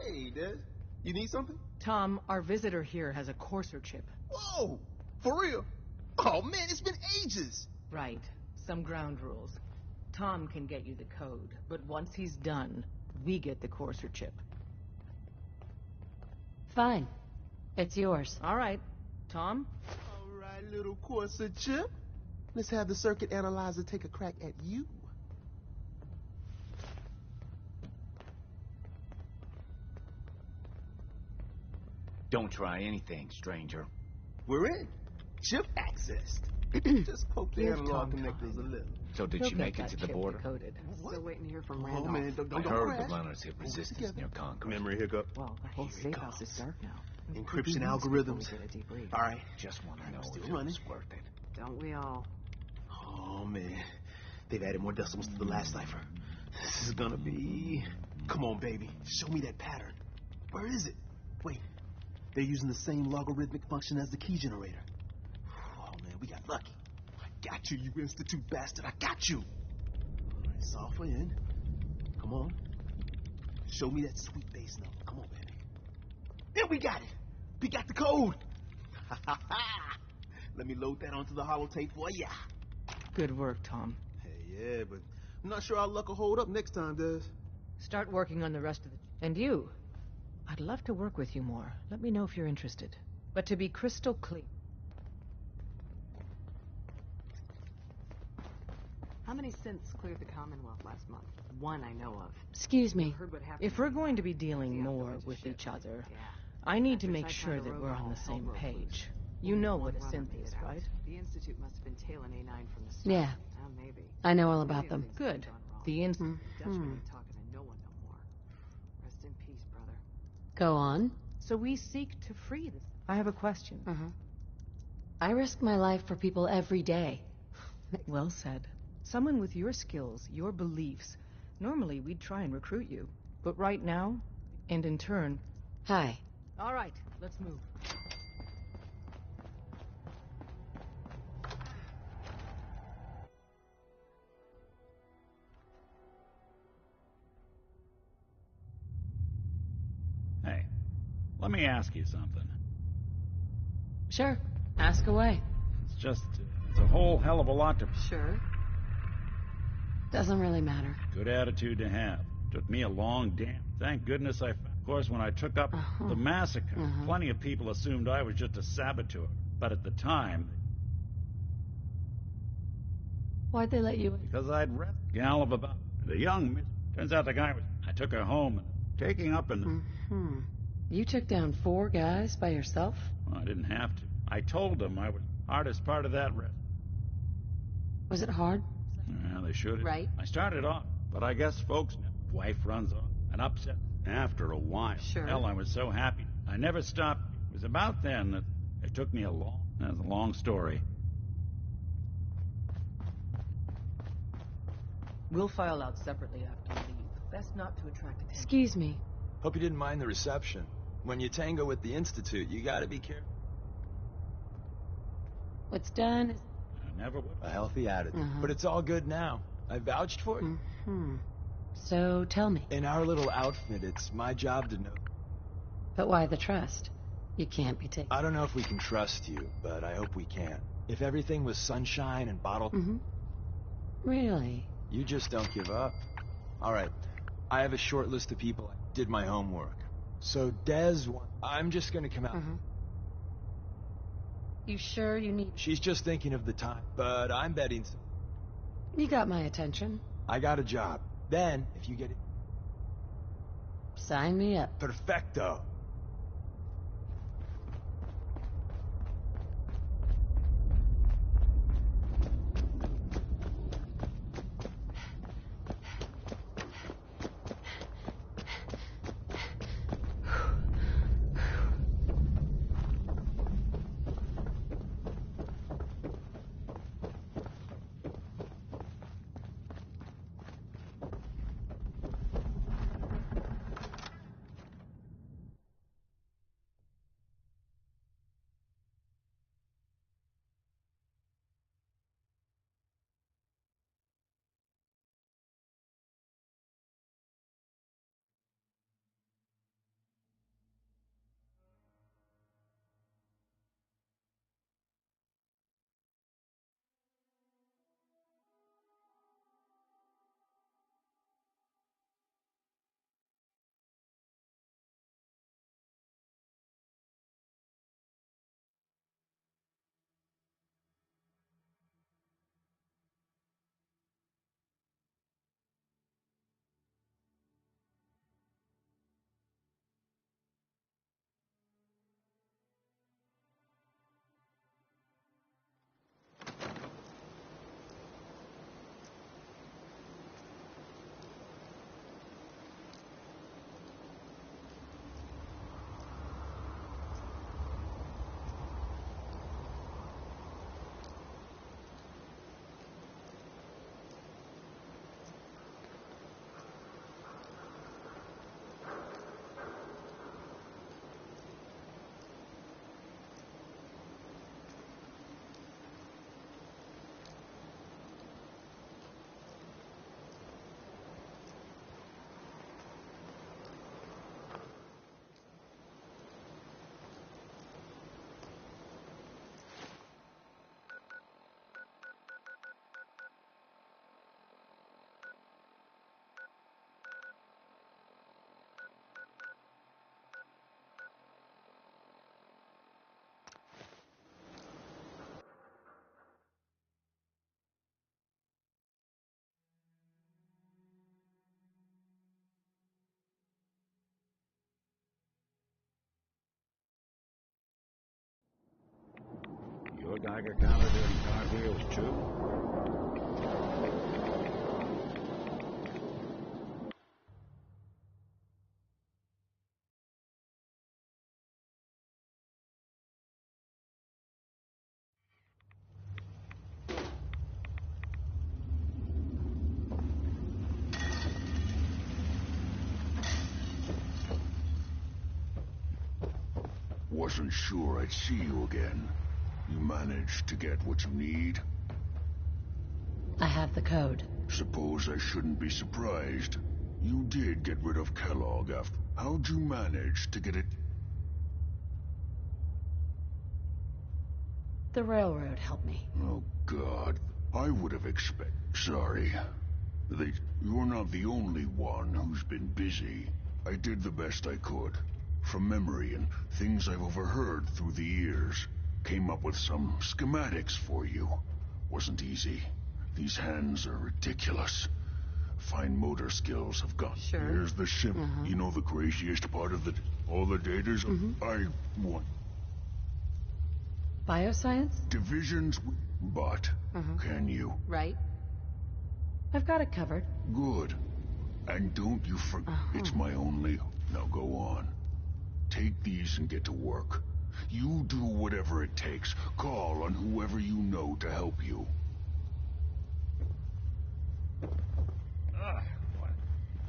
S2: Hey, Des. You need something?
S10: Tom, our visitor here has a Courser chip.
S2: Whoa! For real? Oh, man, it's been ages!
S10: Right. Some ground rules. Tom can get you the code, but once he's done, we get the Courser chip.
S7: Fine. It's yours.
S10: All right. Tom?
S2: All right, little Courser chip. Let's have the circuit analyzer take a crack at you.
S6: Don't try anything, stranger.
S2: We're in. Chip accessed. Just poke the analog connectors a little.
S6: So did she make it to the border?
S7: Still waiting to hear from
S2: Oh,
S7: Randolph.
S2: man,
S6: I
S2: don't
S6: heard
S2: crash.
S6: the runners hit resistance near Concord.
S2: Memory hiccup.
S7: Well, the whole safe house is dark now.
S2: Encryption algorithms. All right.
S6: Just want to know
S2: still
S6: if it
S2: running.
S6: was worth it.
S7: Don't we all?
S2: Oh, man. They've added more decimals to the last cipher. This is gonna be... Come on, baby. Show me that pattern. Where is it? Wait. They're using the same logarithmic function as the key generator. Oh, man, we got lucky. I got you, you Institute bastard. I got you. All right, software in. Come on. Show me that sweet bass number. Come on, baby. Yeah, we got it. We got the code. Let me load that onto the holotape for ya.
S10: Good work, Tom.
S2: Hey, yeah, but I'm not sure our luck will hold up next time, Des.
S10: Start working on the rest of the... And you? I'd love to work with you more. Let me know if you're interested. But to be crystal clear...
S4: How many synths cleared the Commonwealth last month? One I know of.
S7: Excuse me.
S10: If we're going to be dealing more with each other, I need to make sure that we're on the same page. You know what a synth is, right?
S4: The Institute must have been tailing A9 from the start.
S7: Yeah.
S4: Maybe.
S7: I know all about them.
S10: Good. The Institute...
S4: Dutchman ain't talking to no one no more. Rest in peace, brother.
S7: Go on.
S10: So we seek to free this... I have a question.
S7: I risk my life for people every day.
S10: Well said. Someone with your skills, your beliefs. Normally, we'd try and recruit you. But right now, and in turn...
S7: Hi.
S10: All right, let's move.
S11: Hey, let me ask you something.
S7: Sure. Ask away.
S11: It's a whole hell of a lot to...
S7: Sure. Doesn't really matter.
S11: Good attitude to have. Took me a long damn... Thank goodness I... Of course, when I took up the massacre, plenty of people assumed I was just a saboteur. But at the time...
S7: Why'd they let you in?
S11: Because I'd read a gal of about... The young... Turns out the guy was... I took her home and taking up in the...
S7: You took down 4 guys by yourself?
S11: Well, I didn't have to. I told them I was hardest part of that rest.
S7: Was it hard?
S11: Well, they should have.
S7: Right.
S11: I started off, but I guess folks know. Wife runs off and upset after a while.
S7: Sure.
S11: Hell, I was so happy. I never stopped. It was about then that it took me a long... That's a long story.
S8: We'll file out separately after you leave. Best not to attract attention.
S4: Excuse me.
S22: Hope you didn't mind the reception. When you tango with the Institute, you gotta be careful.
S7: What's done is...
S11: I never would.
S22: A healthy attitude. But it's all good now. I vouched for you.
S7: So, tell me.
S22: In our little outfit, it's my job to know.
S7: But why the trust? You can't be taken...
S22: I don't know if we can trust you, but I hope we can. If everything was sunshine and bottled...
S7: Really?
S22: You just don't give up. All right. I have a short list of people. I did my homework. So, I'm just gonna come out.
S7: You sure you need...
S22: She's just thinking of the time, but I'm betting...
S7: You got my attention.
S22: I got a job. Then, if you get it...
S7: Sign me up.
S22: Perfecto.
S11: Your Geiger counter doing cartwheels too?
S13: Wasn't sure I'd see you again. You managed to get what you need?
S7: I have the code.
S13: Suppose I shouldn't be surprised. You did get rid of Kellogg after... How'd you manage to get it...
S7: The railroad helped me.
S13: Oh, God. I would have expected... Sorry. You're not the only one who's been busy. I did the best I could. From memory and things I've overheard through the years. Came up with some schematics for you. Wasn't easy. These hands are ridiculous. Fine motor skills have got...
S7: Sure.
S13: Here's the ship. You know the craziest part of all the data's... I want...
S7: Bioscience?
S13: Divisions... But... Can you...
S7: Right. I've got it covered.
S13: Good. And don't you forget... It's my only... Now go on. Take these and get to work. You do whatever it takes. Call on whoever you know to help you.
S11: What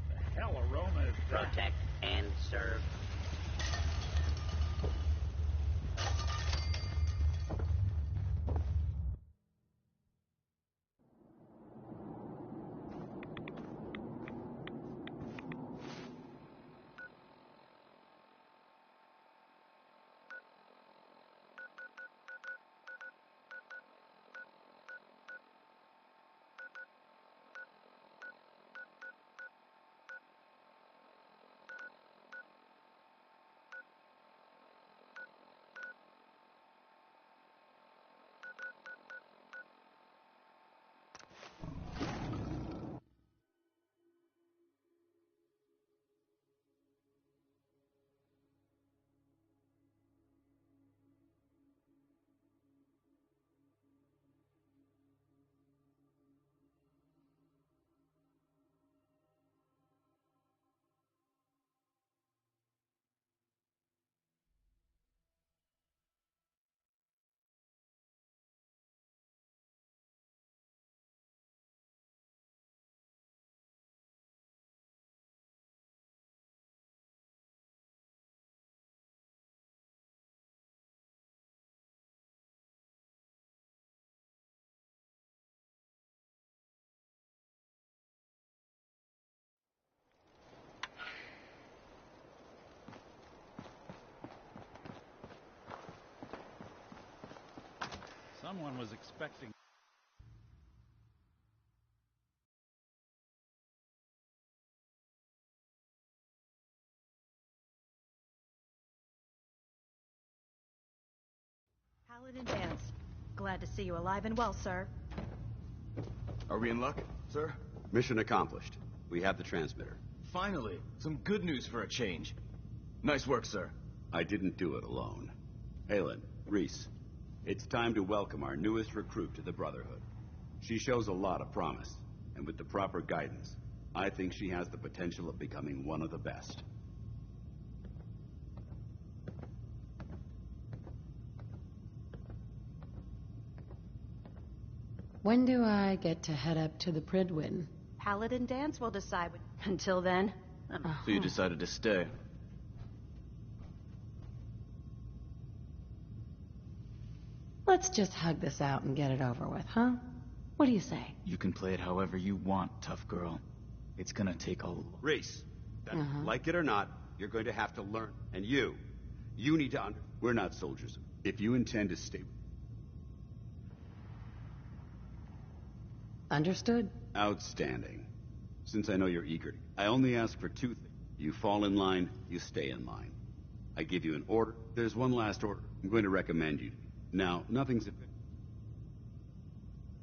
S11: the hell aroma is that?
S14: Protect and serve.
S11: Someone was expecting...
S15: Paladin Dance. Glad to see you alive and well, sir.
S3: Are we in luck, sir?
S17: Mission accomplished. We have the transmitter.
S3: Finally, some good news for a change. Nice work, sir.
S17: I didn't do it alone. Halen, Reese, it's time to welcome our newest recruit to the Brotherhood. She shows a lot of promise, and with the proper guidance, I think she has the potential of becoming one of the best.
S7: When do I get to head up to the Pridwin?
S15: Paladin Dance will decide. Until then,
S3: So you decided to stay?
S7: Let's just hug this out and get it over with, huh? What do you say?
S3: You can play it however you want, tough girl. It's gonna take a...
S17: Reese, like it or not, you're going to have to learn. And you need to We're not soldiers. If you intend to stay...
S7: Understood.
S17: Outstanding. Since I know you're eager, I only ask for two things. You fall in line, you stay in line. I give you an order. There's one last order. I'm going to recommend you. Now, nothing's...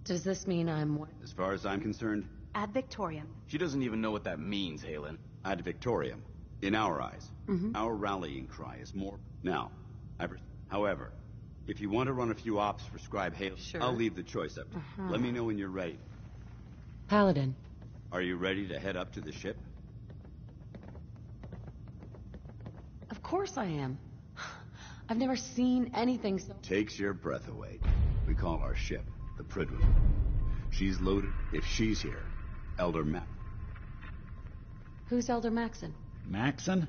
S7: Does this mean I'm what?
S17: As far as I'm concerned...
S15: Ad Victoriam.
S3: She doesn't even know what that means, Halen.
S17: Ad Victoriam. In our eyes, our rallying cry is more... Now, however, if you want to run a few ops for Scribe Halen, I'll leave the choice up to you. Let me know when you're ready.
S7: Paladin.
S17: Are you ready to head up to the ship?
S7: Of course I am. I've never seen anything so...
S17: Takes your breath away. We call our ship the Pridwin. She's loaded. If she's here, Elder Mac...
S7: Who's Elder Maxon?
S11: Maxon?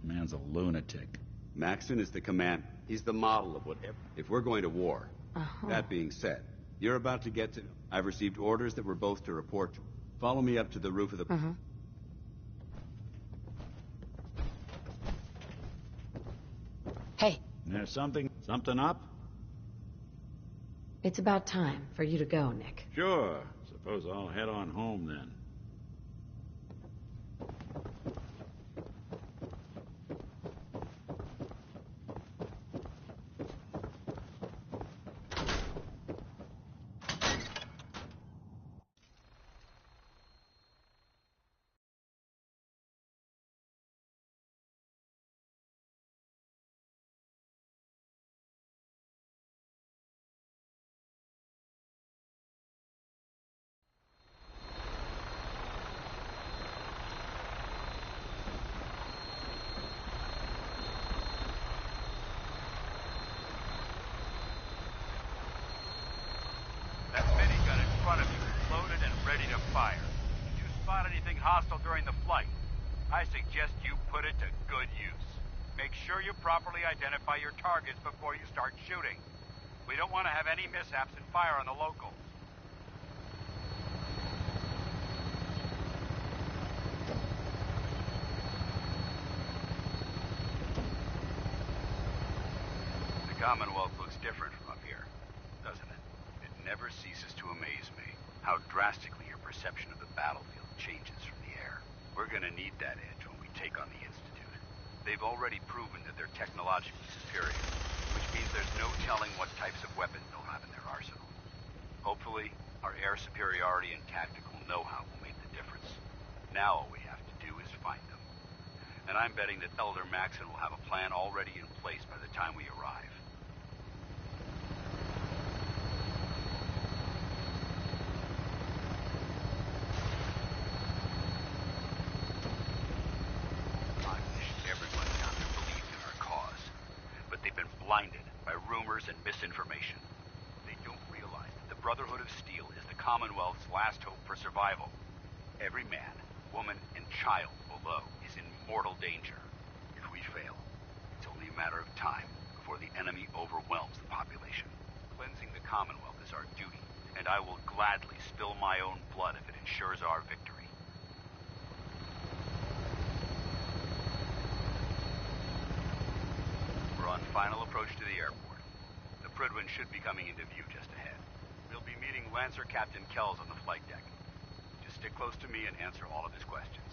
S11: Man's a lunatic.
S17: Maxon is the command. He's the model of whatever. If we're going to war. That being said, you're about to get to... I've received orders that we're both to report to. Follow me up to the roof of the...
S7: Hey.
S11: There's something up?
S7: It's about time for you to go, Nick.
S11: Sure. Suppose I'll head on home then.
S1: it to good use. Make sure you properly identify your targets before you start shooting. We don't want to have any mishaps and fire on the locals. The Commonwealth looks different from up here, doesn't it? It never ceases to amaze me how drastically your perception of the battlefield changes from the air. We're gonna need that edge when we take on the Institute. They've already proven that they're technologically superior, which means there's no telling what types of weapons they'll have in their arsenal. Hopefully, our air superiority and tactical know-how will make the difference. Now all we have to do is find them. And I'm betting that Elder Maxon will have a plan already in place by the time we arrive. Blinded by rumors and misinformation. They don't realize that the Brotherhood of Steel is the Commonwealth's last hope for survival. Every man, woman, and child below is in mortal danger. If we fail, it's only a matter of time before the enemy overwhelms the population. Cleansing the Commonwealth is our duty, and I will gladly spill my own blood if it ensures our victory. On final approach to the airport. The Prydwen should be coming into view just ahead. We'll be meeting Lancer Captain Kells on the flight deck. Just stick close to me and answer all of his questions.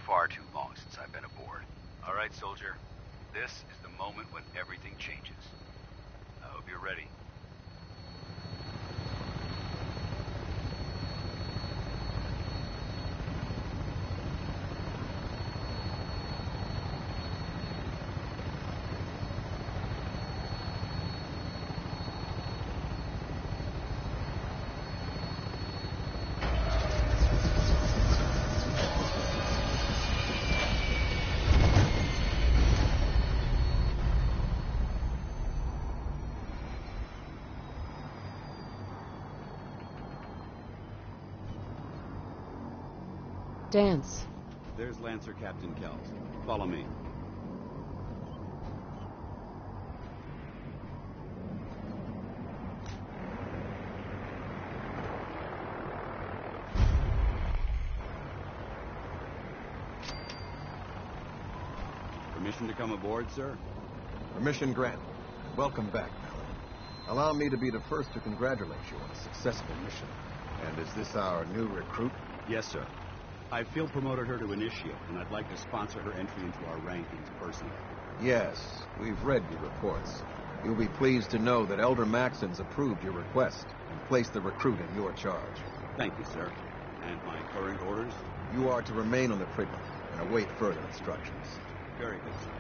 S1: Far too long since I've been aboard. All right, soldier. This is the moment when everything changes. I hope you're ready.
S10: Dance.
S17: There's Lancer Captain Kells. Follow me. Permission to come aboard, sir?
S9: Permission granted. Welcome back, Paladin. Allow me to be the first to congratulate you on a successful mission. And is this our new recruit?
S17: Yes, sir. I field promoted her to initiate, and I'd like to sponsor her entry into our rankings personally.
S9: Yes, we've read your reports. You'll be pleased to know that Elder Maxon's approved your request and placed the recruit in your charge.
S17: Thank you, sir. And my current orders?
S9: You are to remain on the Prydwen and await further instructions.
S17: Very good, sir.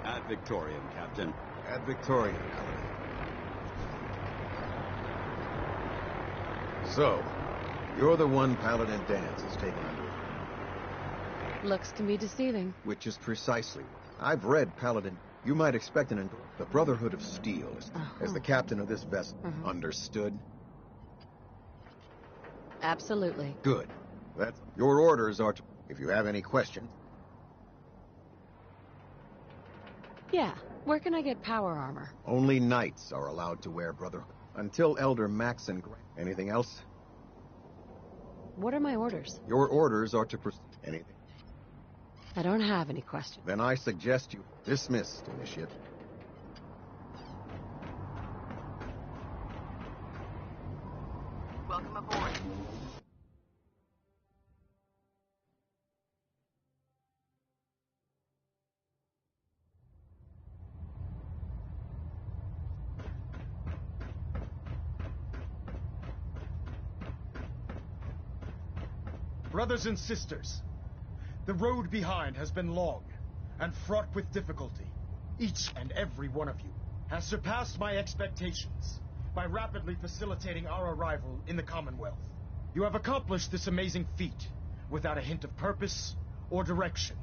S17: Ad Victoriam, Captain.
S9: Ad Victoriam, Paladin. So, you're the one Paladin Dance has taken under.
S10: Looks can be deceiving.
S9: Which is precisely. I've read Paladin. You might expect the Brotherhood of Steel as the captain of this vessel. Understood?
S10: Absolutely.
S9: Good. That's your orders are to... If you have any questions...
S7: Yeah, where can I get power armor?
S9: Only knights are allowed to wear, brother. Until Elder Maxon grant... Anything else?
S7: What are my orders?
S9: Your orders are to... Anything?
S7: I don't have any questions.
S9: Then I suggest you... Dismissed, Initiate.
S15: Welcome aboard.
S12: Brothers and sisters, the road behind has been long and fraught with difficulty. Each and every one of you has surpassed my expectations by rapidly facilitating our arrival in the Commonwealth. You have accomplished this amazing feat without a hint of purpose or direction,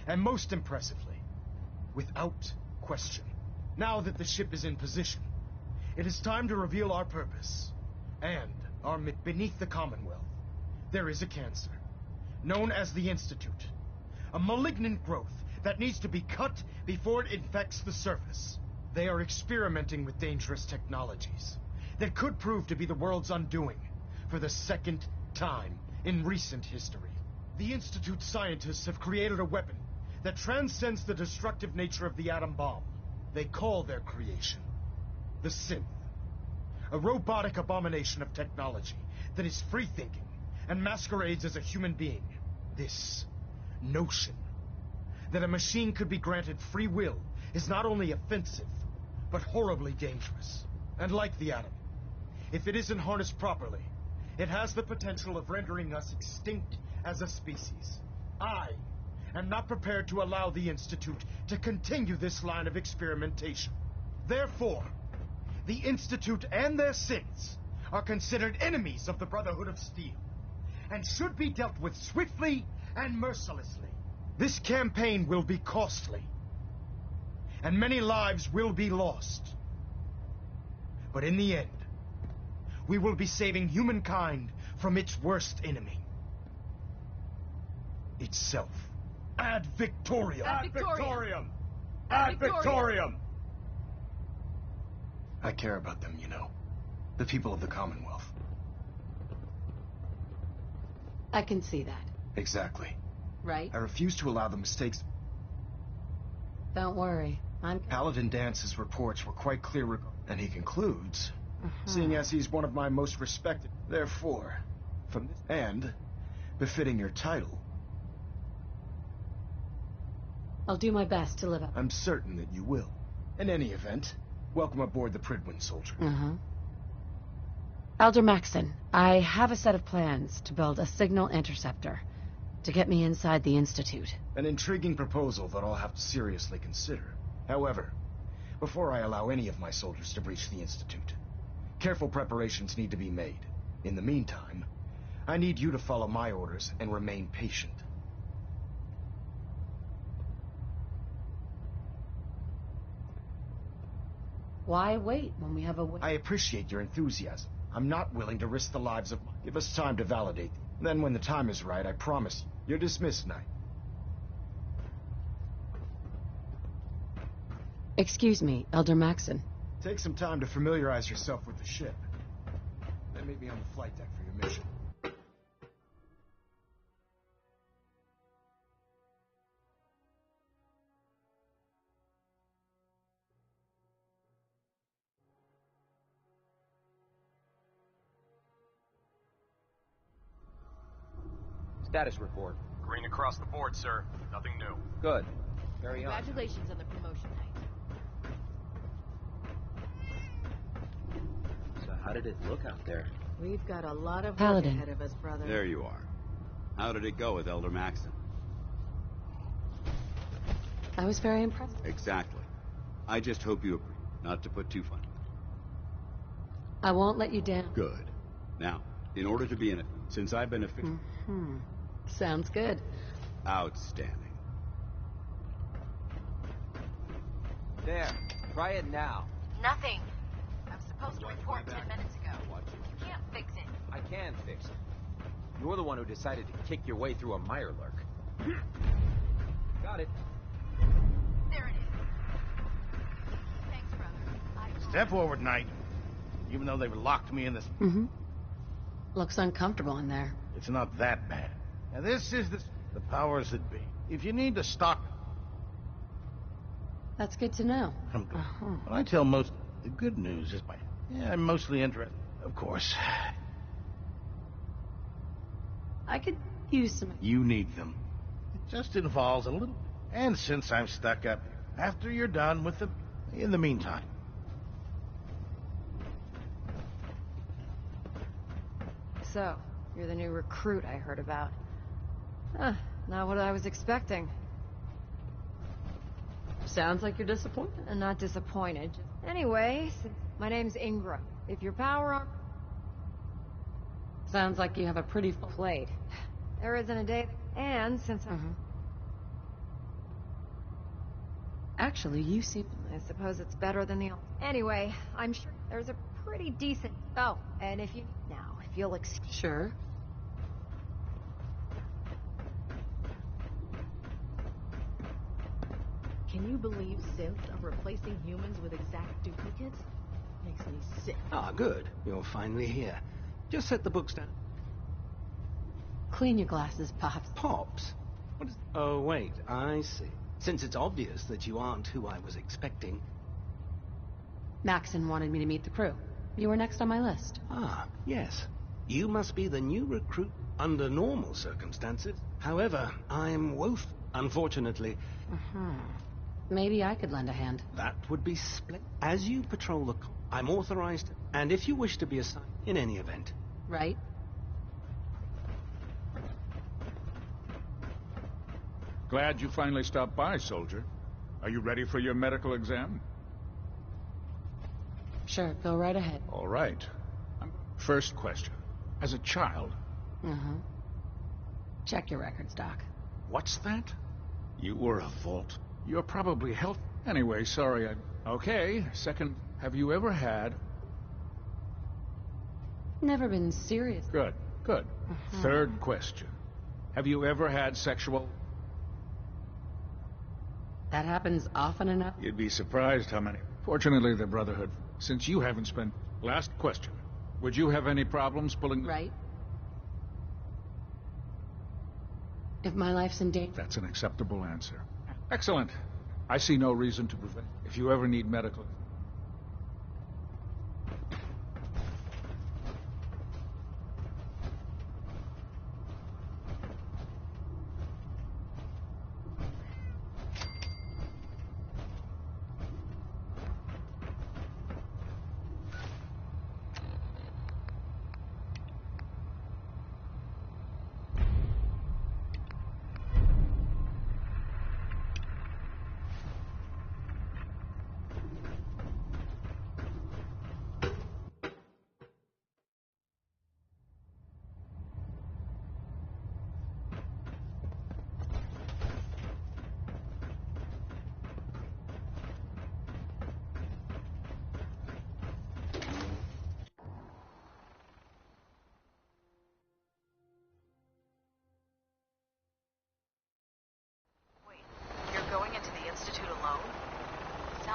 S12: and most impressively, without question. Now that the ship is in position, it is time to reveal our purpose and our beneath the Commonwealth. There is a cancer, known as the Institute, a malignant growth that needs to be cut before it infects the surface. They are experimenting with dangerous technologies that could prove to be the world's undoing for the second time in recent history. The Institute scientists have created a weapon that transcends the destructive nature of the atom bomb. They call their creation the Synth, a robotic abomination of technology that is free-thinking and masquerades as a human being. This notion that a machine could be granted free will is not only offensive, but horribly dangerous. And like the atom, if it isn't harnessed properly, it has the potential of rendering us extinct as a species. I am not prepared to allow the Institute to continue this line of experimentation. Therefore, the Institute and their synths are considered enemies of the Brotherhood of Steel, and should be dealt with swiftly and mercilessly. This campaign will be costly, and many lives will be lost. But in the end, we will be saving humankind from its worst enemy. Itself. Ad Victoriam!
S15: Ad Victoriam!
S12: Ad Victoriam! I care about them, you know. The people of the Commonwealth.
S7: I can see that.
S12: Exactly.
S7: Right?
S12: I refuse to allow the mistakes...
S7: Don't worry.
S12: Paladin Dance's reports were quite clear, and he concludes, seeing as he's one of my most respected, therefore, from this and befitting your title,
S7: I'll do my best to live up.
S12: I'm certain that you will. In any event, welcome aboard the Pridwin, soldier.
S7: Elder Maxon, I have a set of plans to build a signal interceptor to get me inside the Institute.
S12: An intriguing proposal that I'll have to seriously consider. However, before I allow any of my soldiers to breach the Institute, careful preparations need to be made. In the meantime, I need you to follow my orders and remain patient.
S7: Why wait when we have a way?
S12: I appreciate your enthusiasm. I'm not willing to risk the lives of my... Give us time to validate. Then when the time is right, I promise you, you're dismissed, Knight.
S7: Excuse me, Elder Maxon.
S12: Take some time to familiarize yourself with the ship. Then meet me on the flight deck for your mission.
S5: Status report.
S16: Green across the board, sir. Nothing new.
S5: Good. Carry on.
S8: Congratulations on the promotion, Knight.
S20: So how did it look out there?
S8: We've got a lot of work
S7: Paladin.
S8: ahead of us, brother.
S17: There you are. How did it go with Elder Maxon?
S7: I was very impressed.
S17: Exactly. I just hope you agree not to put too fun.
S7: I won't let you down.
S17: Good. Now, in order to be in it, since I've been official...
S7: Sounds good.
S17: Outstanding.
S5: There. Try it now.
S15: Nothing. I was supposed to report 10 minutes ago. You can't fix it.
S5: I can fix it. You're the one who decided to kick your way through a Mirelurk. Got it.
S15: There it is. Thanks, brother.
S18: Step forward, Knight. Even though they've locked me in this...
S7: Mm-hmm. Looks uncomfortable in there.
S18: It's not that bad. Now, this is the powers that be. If you need to stock...
S7: That's good to know.
S18: I'm good. But I tell most... The good news is I'm mostly interested. Of course.
S7: I could use some...
S18: You need them. It just involves a little... And since I'm stuck up, after you're done with them, in the meantime...
S4: So, you're the new recruit I heard about. Huh, not what I was expecting.
S7: Sounds like you're disappointed.
S4: Not disappointed. Anyway, my name's Ingram. If your power arm...
S7: Sounds like you have a pretty full plate.
S4: There isn't a day... And since I'm...
S7: Actually, you seem...
S4: I suppose it's better than the... Anyway, I'm sure there's a pretty decent... Oh, and if you... Now, if you'll excuse...
S7: Sure.
S8: Can you believe synths are replacing humans with exact duplicates? Makes me sick.
S2: Ah, good. You're finally here. Just set the books down.
S7: Clean your glasses, Pops.
S2: Pops? What is... Oh, wait. I see. Since it's obvious that you aren't who I was expecting...
S7: Maxon wanted me to meet the crew. You were next on my list.
S2: Ah, yes. You must be the new recruit under normal circumstances. However, I'm woeful. Unfortunately...
S7: Maybe I could lend a hand.
S2: That would be split. As you patrol the... I'm authorized, and if you wish to be assigned in any event...
S7: Right.
S11: Glad you finally stopped by, soldier. Are you ready for your medical exam?
S7: Sure, go right ahead.
S11: All right. First question. As a child...
S7: Check your records, Doc.
S11: What's that? You were a vault. You're probably healthy. Anyway, sorry, Okay, second, have you ever had...
S7: Never been serious.
S11: Good, good. Third question. Have you ever had sexual...
S7: That happens often enough?
S11: You'd be surprised how many... Fortunately, the Brotherhood, since you haven't spent... Last question. Would you have any problems pulling...
S7: Right. If my life's in danger...
S11: That's an acceptable answer. Excellent. I see no reason to prevent... If you ever need medical...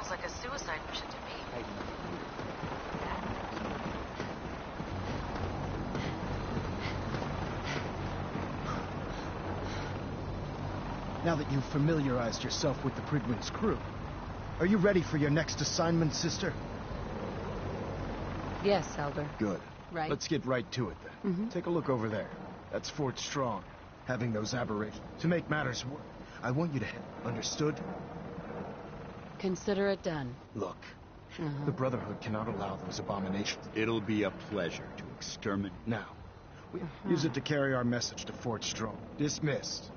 S15: Like a suicide mission to me.
S12: Now that you've familiarized yourself with the Prydwen's crew, are you ready for your next assignment, sister?
S7: Yes, Elder.
S12: Good.
S7: Right.
S12: Let's get right to it, then. Take a look over there. That's Fort Strong, having those aberrations. To make matters worse, I want you to head. Understood?
S7: Consider it done.
S12: Look, the Brotherhood cannot allow those abominations.
S17: It'll be a pleasure to exterminate.
S12: Now, we use it to carry our message to Fort Strong. Dismissed.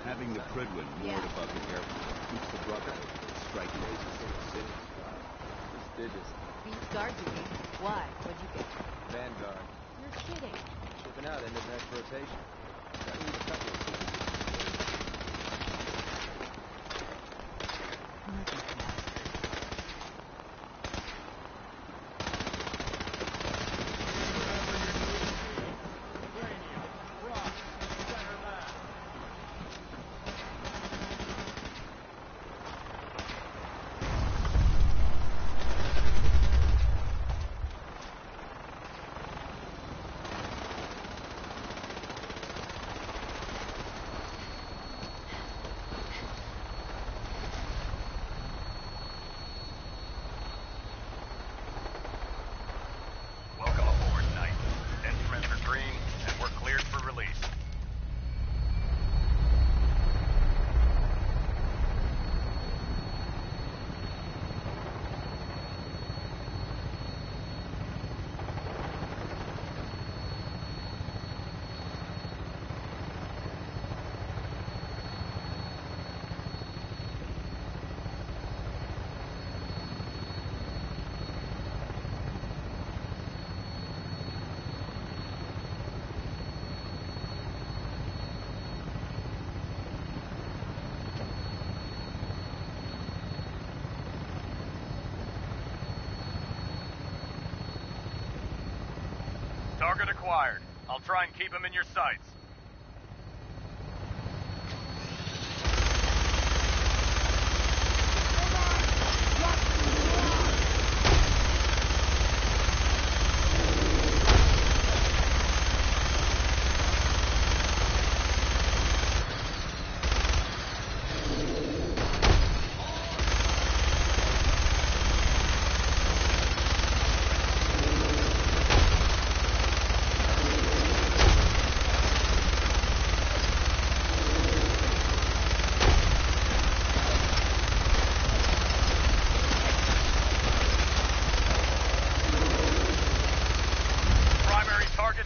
S17: Having the Prydwen moored above the airport keeps the Brotherhood from striking the city.
S8: Beats guard duty. Why? What'd you get?
S5: Vanguard.
S8: You're kidding.
S5: Shipping out end of next rotation. Gotta leave a couple of people.
S16: Target acquired. I'll try and keep him in your sights.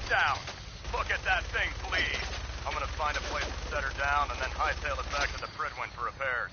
S16: Down. Look at that thing, please. I'm gonna find a place to set her down and then hightail it back to the Prydwen for repairs.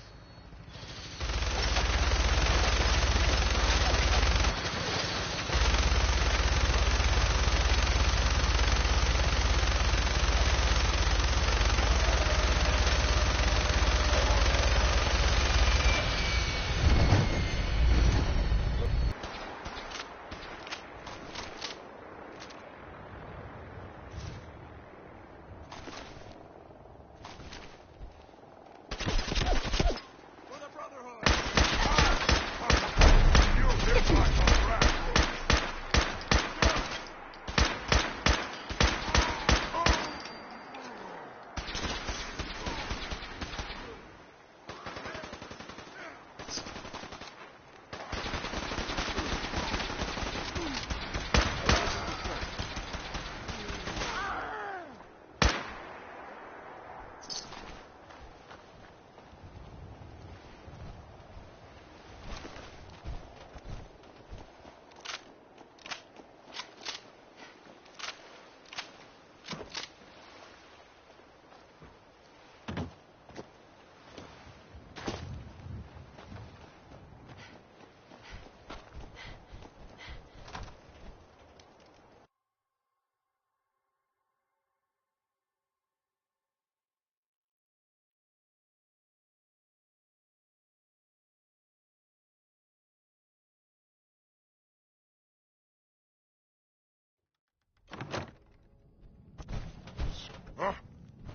S13: Huh?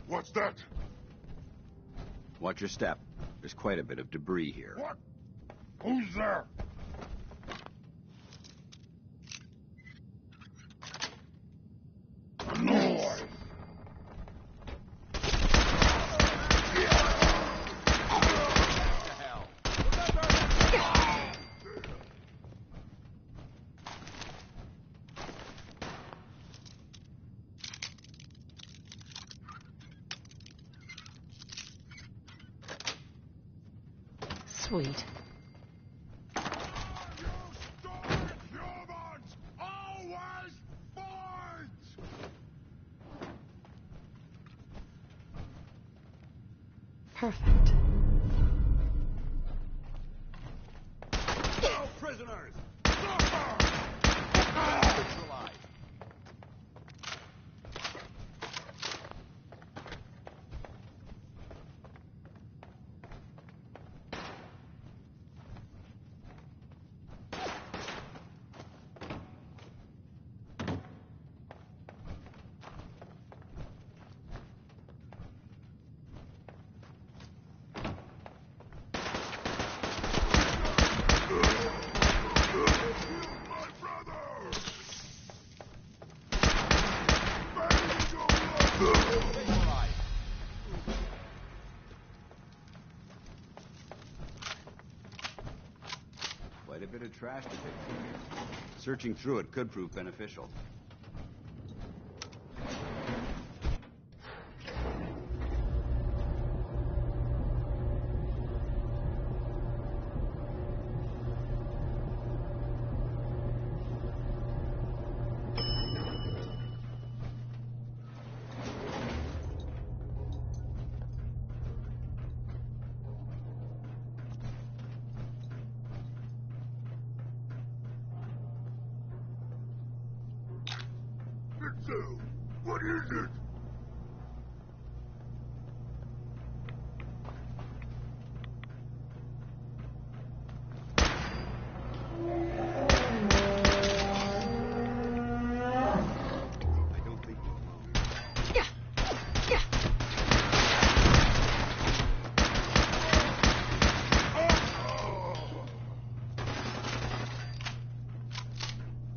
S13: What's that?
S17: Watch your step. There's quite a bit of debris here.
S13: What? Who's there? Noise!
S7: Sweet. Perfect.
S16: No prisoners! Neutralized.
S17: Quite a bit of trash to pick through here. Searching through it could prove beneficial.
S13: What is it?
S17: I don't think we're alone.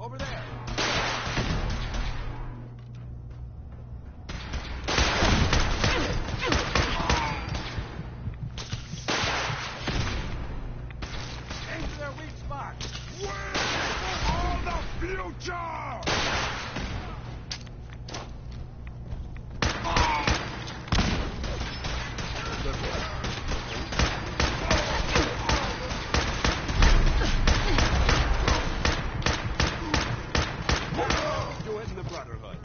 S5: Over there! Aim to their weak spot!
S13: All the future!
S17: Do it in the Brotherhood.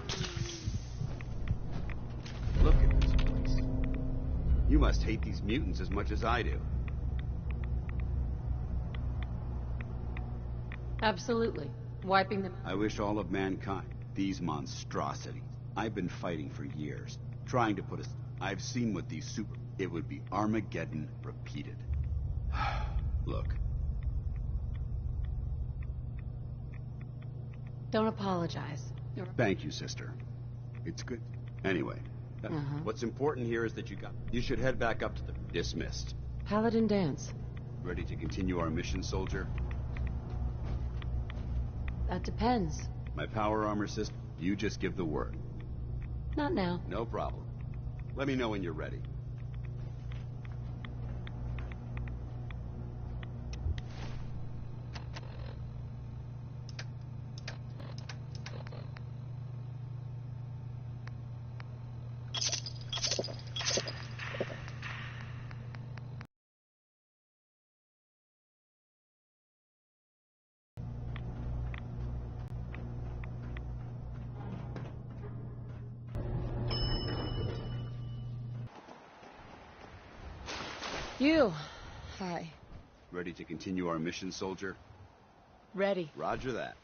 S17: Look at this place. You must hate these mutants as much as I do.
S7: Absolutely. Wiping them.
S17: I wish all of mankind these monstrosities. I've been fighting for years, trying to put us. I've seen what these super. It would be Armageddon repeated. Look,
S7: Don't apologize.
S17: thank you, sister. It's good. Anyway, what's important here is that you should head back up to the dismissed.
S7: Paladin dance.
S17: Ready to continue our mission, soldier?
S7: That depends.
S17: My power armor system. You just give the word.
S7: Not now.
S17: No problem. Let me know when you're ready.
S7: You. Hi.
S17: Ready to continue our mission, soldier?
S4: Ready.
S17: Roger that.